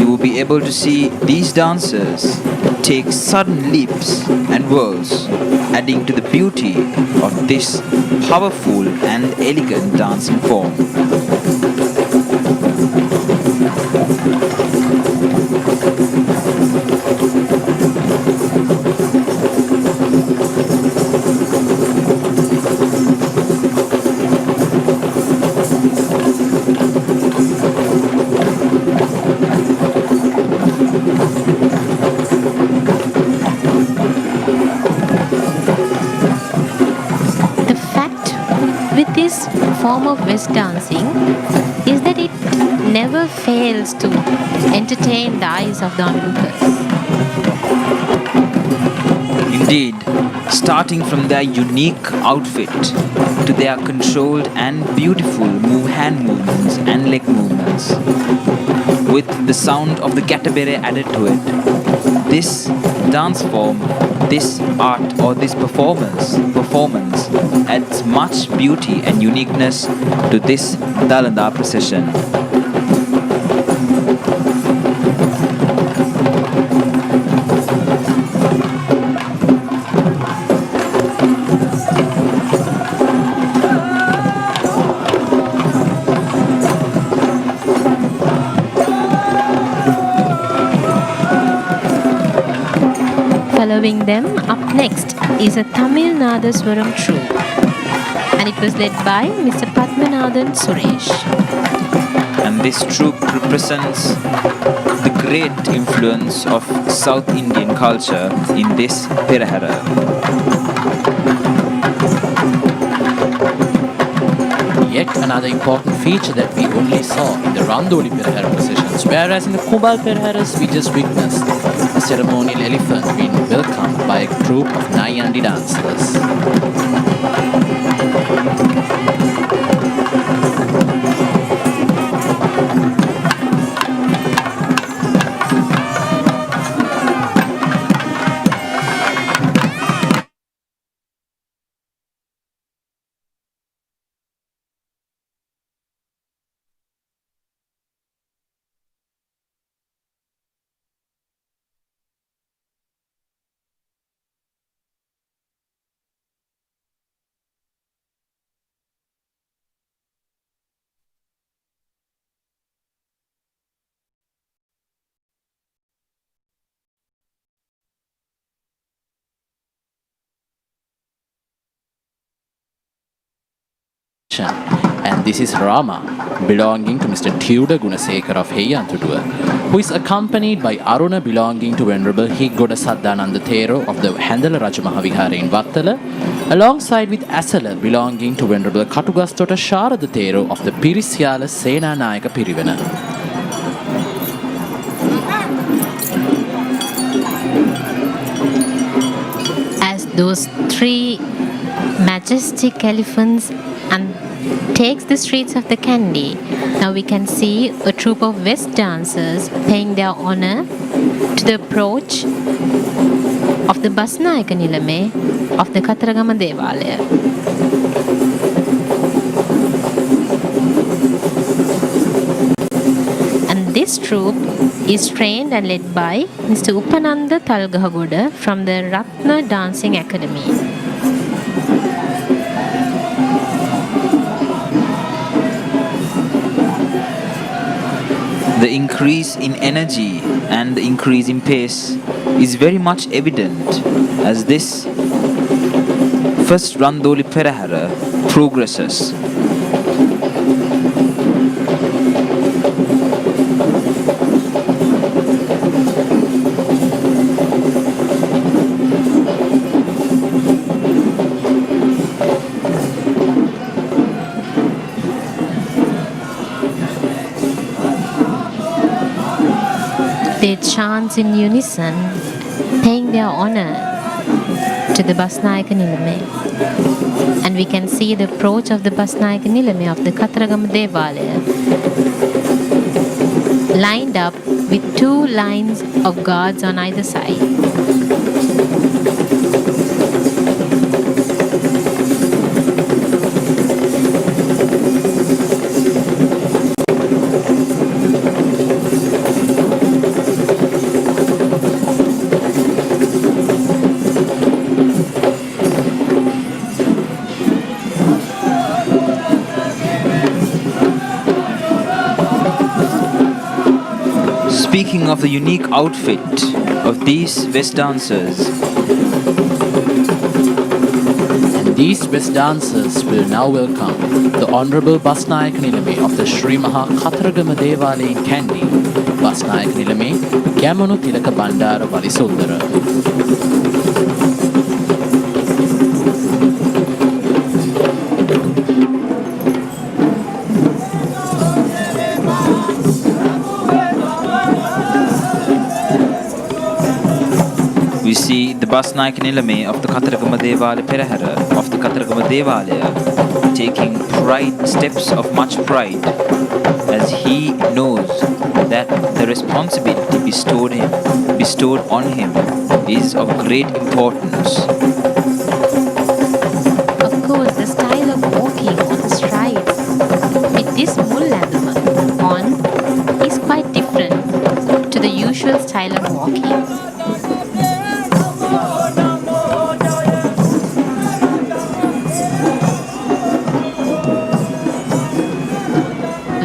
You will be able to see these dancers take sudden leaps and whirls, adding to the beauty of this powerful and elegant dancing form. charm of West dancing is that it never fails to entertain the eyes of the onlookers. Indeed, starting from their unique outfit to their controlled and beautiful hand movements and leg movements, with the sound of the gatabere added to it, this dance form, this art or this performance adds much beauty and uniqueness to this Dalada procession. Following them, up next is a Tamil Nadaswaram troupe, and it was led by Mr. Padmanathan Suresh. And this troupe represents the great influence of South Indian culture in this Perahera. Yet another important feature that we only saw in the Randoli Perahera processions, whereas in the Kumbal Peraheras we just witnessed a ceremonial elephant being welcomed by a group of Nayandi dancers. And this is Rama, belonging to Mr. Tudor Gunasekar of Heyantuduwa, who is accompanied by Aruna, belonging to Venerable Higgoda Saddananda Thero of the Handala Rajamahawihara in Vattala, alongside with Esala, belonging to Venerable Katugastota Sharada Thero of the Pirisyala Sena Nayaka Pirivana. As those three majestic elephants and takes the streets of the Kandy, now we can see a troupe of West dancers paying their honor to the approach of the Basnayaka Nilame of the Kataragama Devalaya. And this troupe is trained and led by Mr. Upananda Talgahagoda from the Ratna Dancing Academy. The increase in energy and the increase in pace is very much evident as this first Randoli Perahera progresses. They chant in unison, paying their honor to the Basnayaka Nilame. And we can see the approach of the Basnayaka Nilame of the Kataragama Devalaya, lined up with two lines of guards on either side. Speaking of the unique outfit of these West dancers, and these West dancers will now welcome the Honorable Basnayaka Nilame of the Sri Maha Kataragama Devalaya in Kandy, Basnayaka Nilame, Gamanu Tilaka Bandara Valisundara. see the Basnayaka Nilame of the Kataragama Devale Perahera, of the Kataragama Devalaya, taking steps of much pride, as he knows that the responsibility bestowed on him is of great importance. Of course, the style of walking on the strides with this mulladuma on is quite different to the usual style of walking.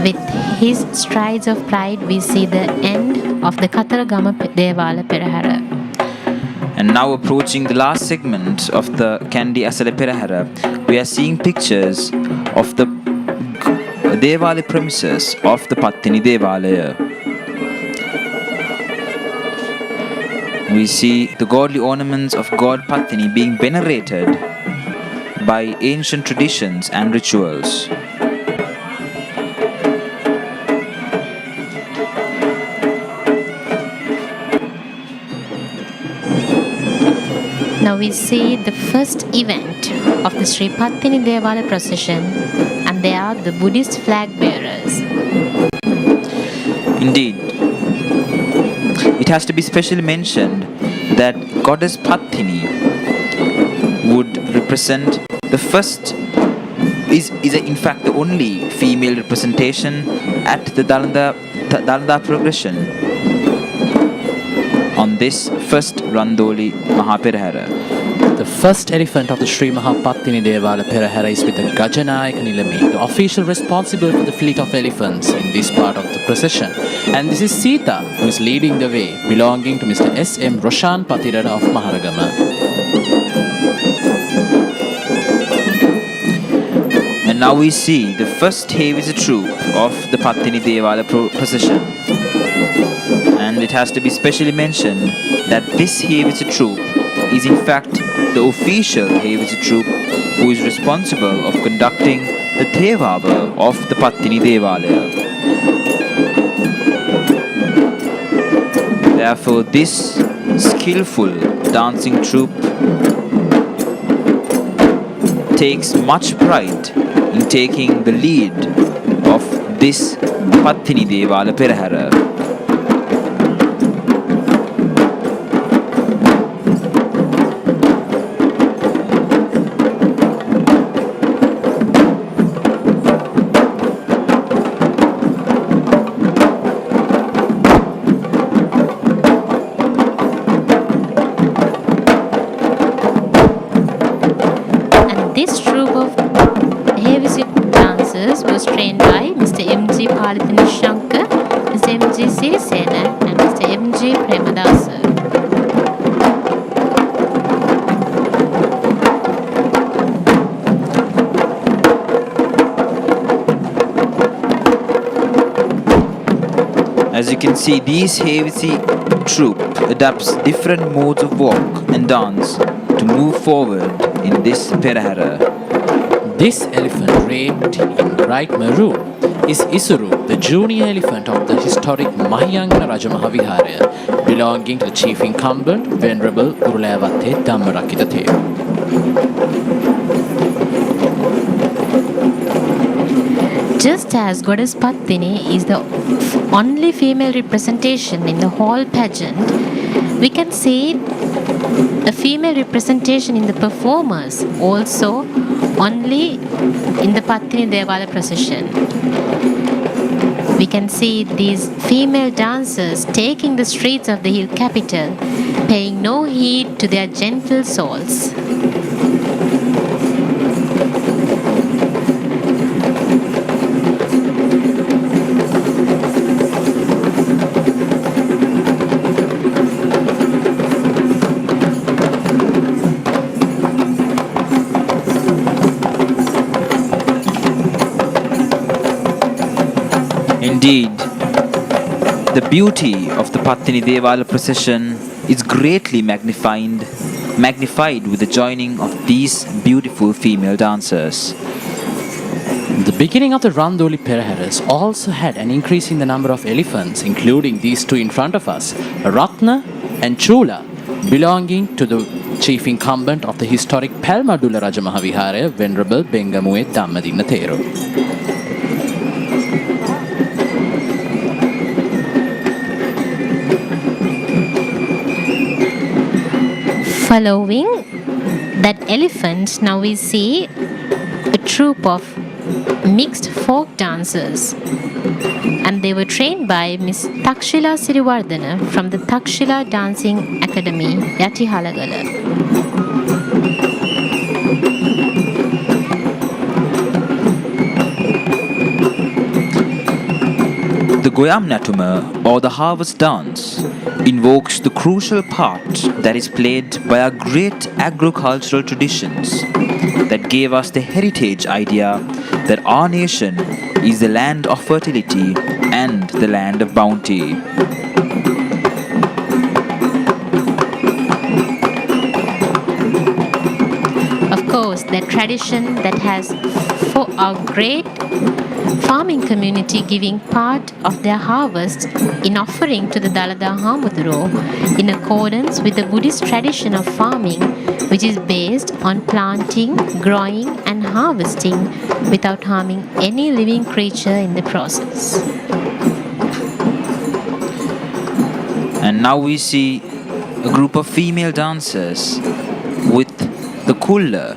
With his strides of pride, we see the end of the Kataragama Devala Perahera. And now approaching the last segment of the Kandy Esala Perahera, we are seeing pictures of the Devale premises of the Pattini Devalaya. We see the godly ornaments of God Pattini being venerated by ancient traditions and rituals. Now we see the first event of the Sri Pattini Devala procession, and they are the Buddhist flag bearers. Indeed, it has to be specially mentioned that Goddess Pattini would represent the first, is in fact the only female representation at the Dalada progression on this first Randoli Mahaperahera. The first elephant of the Sri Mahapattini Devala Perahera is with the Gajanai Kundalini, the official responsible for the fleet of elephants in this part of the procession. And this is Sita, who is leading the way, belonging to Mr. S.M. Roshan Patirara of Maharagama. And now we see the first Heavy troop of the Pattini Devala procession. And it has to be specially mentioned that this Heavy troop is in fact the official Heavy troop who is responsible of conducting the Thevava of the Pattini Devalaya. Therefore, this skillful dancing troupe takes much pride in taking the lead of this Pattini Devala Perahera. This troupe of heavy dancers was trained by Mr. M.G. Palithanishankar, Mr. M.G. Sirisena and Mr. M.G. Premadasa. As you can see, these heavy troupe adapts different modes of walk and dance to move forward in this Perahera. This elephant draped in bright maroon is Isuru, the junior elephant of the historic Mahayangana Rajamahaviharaya, belonging to the chief incumbent, Venerable Urulayawatte Dhammarakkhita Thera. Just as Goddess Pattini is the only female representation in the whole pageant, we can see a female representation in the performers also only in the Pattini Devala procession. We can see these female dancers taking the streets of the hill capital, paying no heed to their gentle souls. Indeed, the beauty of the Pattini Devala procession is greatly magnified with the joining of these beautiful female dancers. The beginning of the Randoli Peraheras also had an increase in the number of elephants, including these two in front of us, Ratna and Chula, belonging to the chief incumbent of the historic Palmadula Rajamahawihara, Venerable Bengamuwe Dhammadinna Thero. Following that elephant, now we see a troupe of mixed folk dancers, and they were trained by Miss Takshila Siriwardana from the Takshila Dancing Academy, Yatihalagala. The Goyam Natuma, or the harvest dance, invokes the crucial part that is played by our great agricultural traditions that gave us the heritage idea that our nation is the land of fertility and the land of bounty. Of course, that tradition that has for our great farming community giving part of their harvest in offering to the Dalada Hamuduro in accordance with the Buddhist tradition of farming, which is based on planting, growing and harvesting without harming any living creature in the process. And now we see a group of female dancers with the kulla,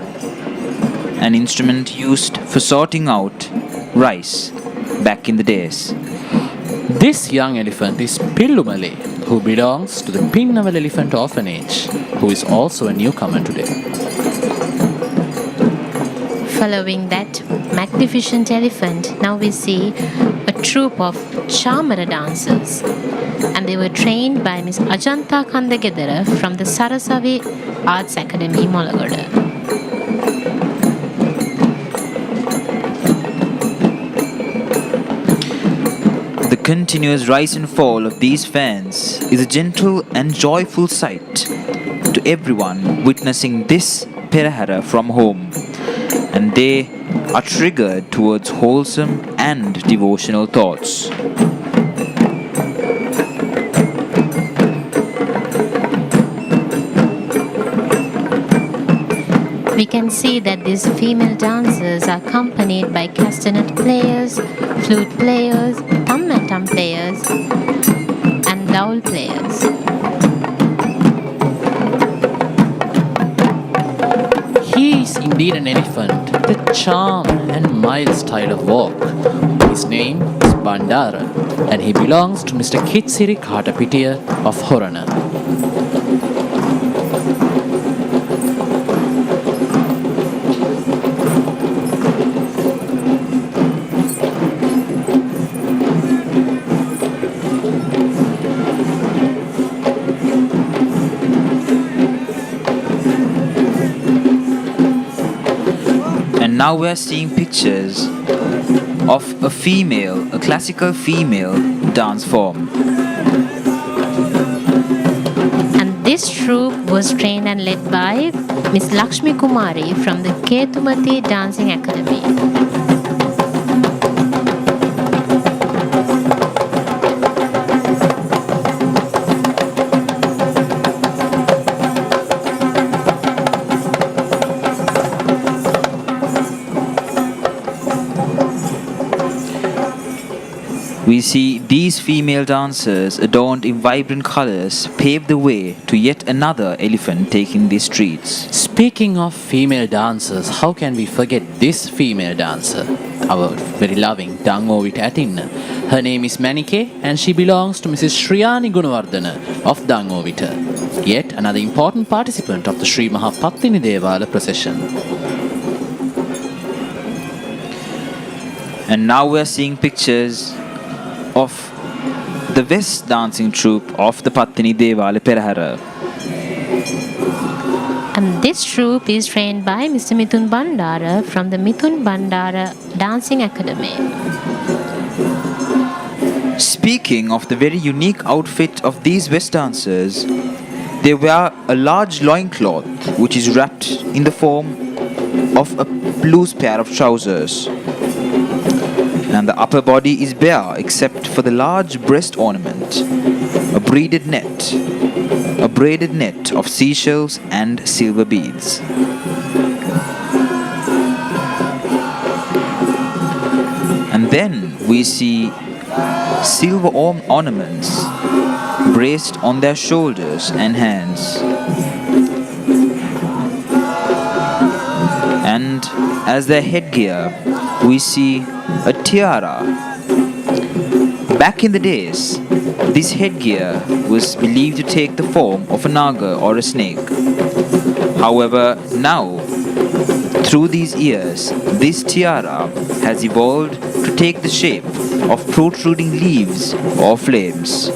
an instrument used for sorting out rice back in the days. This young elephant is Pillumale, who belongs to the Pinnaval Elephant Orphanage, who is also a newcomer today. Following that magnificent elephant, now we see a troupe of Chamara dancers, and they were trained by Miss Ajanta Kandagedara from the Sarasavi Arts Academy, Maligawa. The continuous rise and fall of these fans is a gentle and joyful sight to everyone witnessing this Perahera from home, and they are triggered towards wholesome and devotional thoughts. We can see that these female dancers are accompanied by castanet players, flute players, tammatam players and dowel players. He is indeed an elephant with a charm and mild style of walk. His name is Bandara, and he belongs to Mr. Kitsiri Katapitiya of Horana. Now we are seeing pictures of a classical female dance form. And this troupe was trained and led by Miss Lakshmi Kumari from the Ketumati Dancing Academy. We see these female dancers adorned in vibrant colors pave the way to yet another elephant taking the streets. Speaking of female dancers, how can we forget this female dancer? Our very loving Dangovita Atinna. Her name is Manike and she belongs to Mrs. Shriyani Gunawardana of Dangovita, yet another important participant of the Sri Mahapattini Devala procession. And now we are seeing pictures of the West dancing troupe of the Pattini Devala Perahera. And this troupe is trained by Mr. Mithun Bandara from the Mithun Bandara Dancing Academy. Speaking of the very unique outfit of these West dancers, they wear a large loincloth which is wrapped in the form of a loose pair of trousers. and the upper body is bare except for the large breast ornament, a braided net of seashells and silver beads. And then we see silver ornaments braced on their shoulders and hands. And as their headgear, we see a tiara. Back in the days, this headgear was believed to take the form of a naga or a snake. However, now, through these years, this tiara has evolved to take the shape of protruding leaves or flames.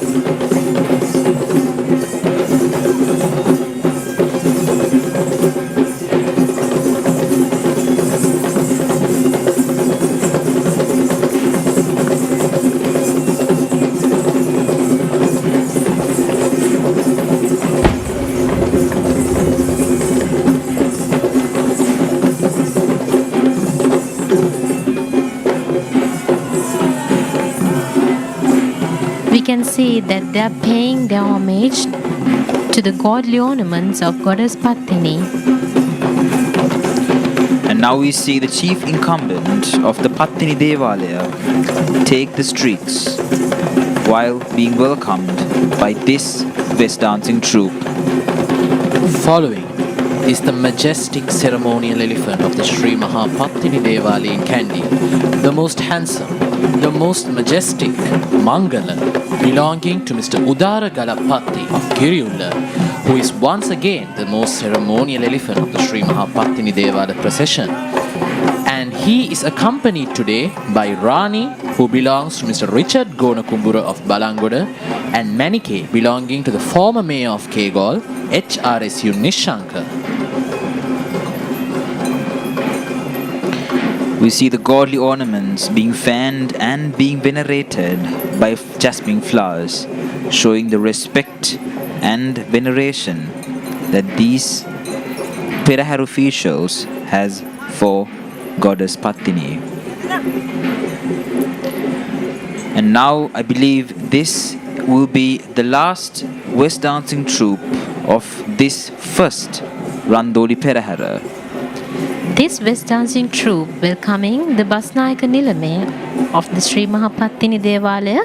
We can see that they are paying their homage to the godly ornaments of goddess Pattini. And now we see the chief incumbent of the Pattini Devalaya take the streets while being welcomed by this West dancing troupe. Following is the majestic ceremonial elephant of the Sri Maha Pattini Devali in Kandy, the most handsome, the most majestic Mangala, belonging to Mr. Udara Galapatti of Giriulla, who is once again the most ceremonial elephant of the Sri Maha Pattini Devala procession. And he is accompanied today by Rani, who belongs to Mr. Richard Gonakumbura of Balangoda, and Manike, belonging to the former mayor of Kegol, HRSU Nishanka. We see the godly ornaments being fanned and being venerated by jasmine flowers, showing the respect and veneration that these Perahera officials has for goddess Pattini. And now I believe this will be the last West dancing troupe of this first Randoli Perahera. This West dancing troupe welcoming the Basnayaka Nilame of the Sri Mahapattini Devalaya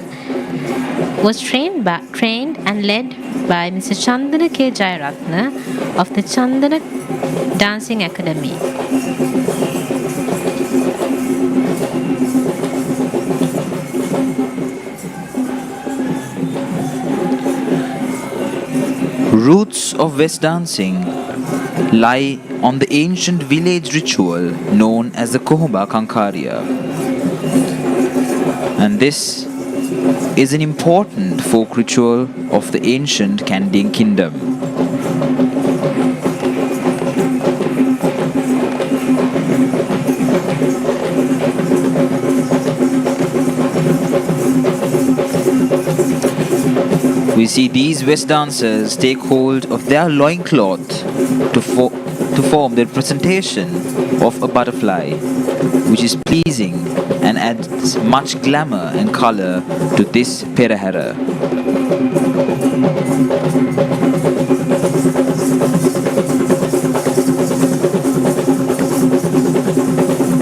was trained and led by Mr. Chandana K. Jayaratna of the Chandana Dancing Academy. Roots of West dancing lie on the ancient village ritual known as the Kohoba Kankaria. And this is an important folk ritual of the ancient Kandy kingdom. We see these West dancers take hold of their loincloth to form the representation of a butterfly, which is pleasing and adds much glamour and color to this Perahera.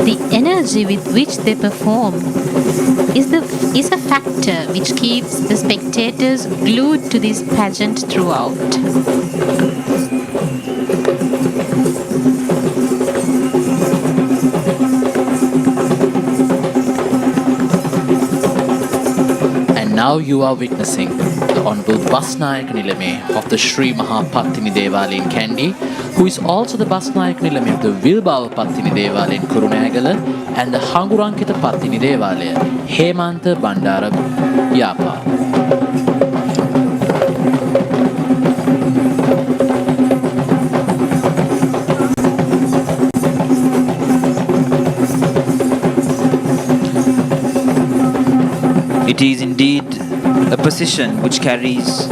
The energy with which they perform is a factor which keeps the spectators glued to this pageant throughout. And now you are witnessing the Honorable Basnayak Nilame of the Sri Maha Pattini Devali in Kandy, who is also the Basnayak Nilame of the Vilbava Pattini Devali in Kurunagala and the Hangurankita Pattini Devali, Hemanta Bandara Yapa. It is indeed a position which carries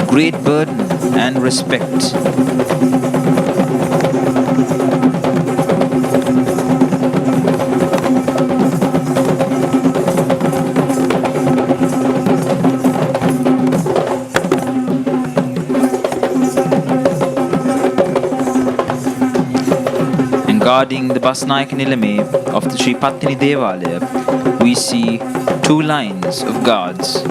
great burden and respect. Regarding the Basnayaka Nilame of the Sri Pattini Devalaya, we see two lines of gods.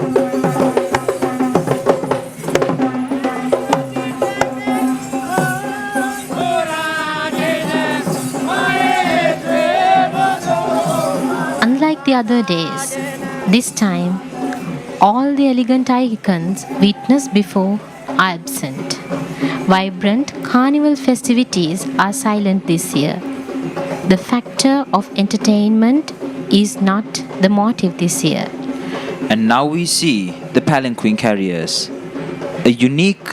Unlike the other days, this time all the elegant icons witnessed before are absent. Vibrant carnival festivities are silent this year. The factor of entertainment is not the motive this year. And now we see the palanquin carriers, a unique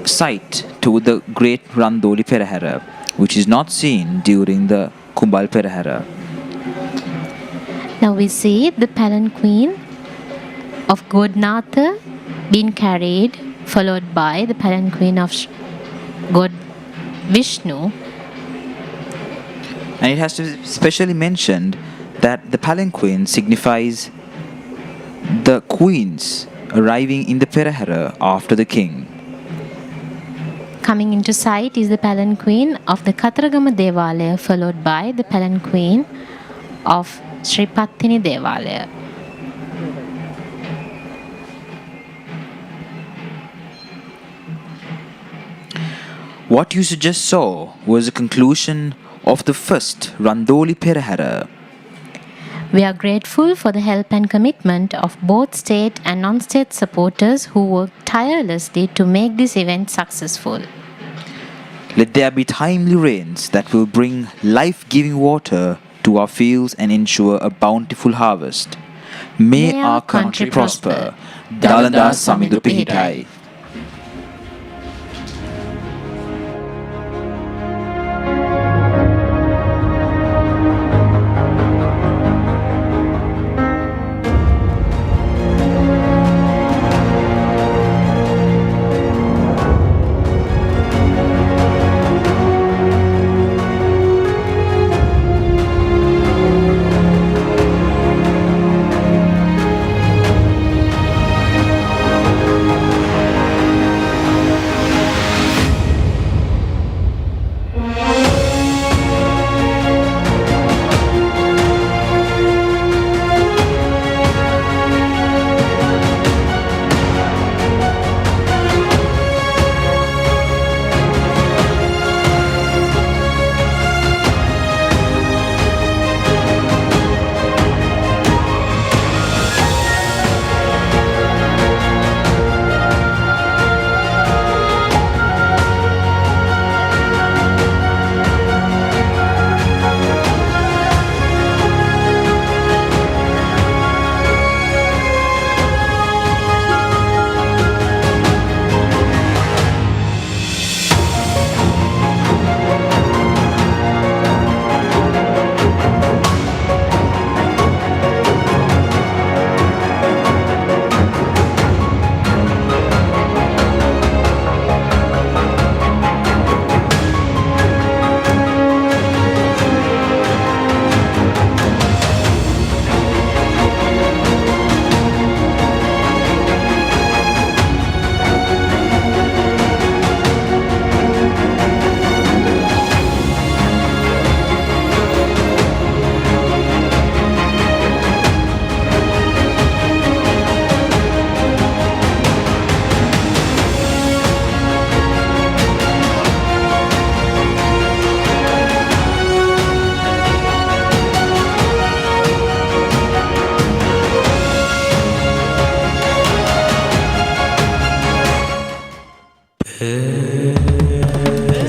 sight to the great Randoli Perahera, which is not seen during the Kumbal Perahera. Now we see the palanquin of Godnatha being carried, followed by the palanquin of God Vishnu. And it has to be specially mentioned that the palanquin signifies the queens arriving in the Perahera after the king. Coming into sight is the palanquin of the Kataragama Devalaya, followed by the palanquin of Sri Pattini Devalaya. What you just saw was the conclusion of the first Randoli Perahera. We are grateful for the help and commitment of both state and non-state supporters who worked tirelessly to make this event successful. Let there be timely rains that will bring life-giving water to our fields and ensure a bountiful harvest. May our country prosper. Dalada Samidu Pihitai.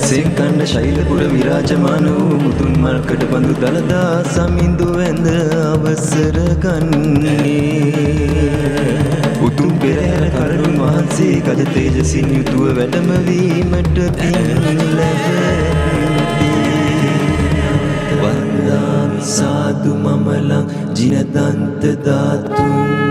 සෙන්කණ්ඩ ශෛලපුර විරාජමාන වූ මුතුන් මල්කට බඳු දළදා සමිඳු වැඳ අවසර ගන්නේ උතුම් පෙරහැර කරුණ වහන්සේ ගජ තේජසින් යුතුව වැඩම වීමට පින් ලැබෙති වන්දාමි සාදු මමලං ජිනදන්ත ධාතුන්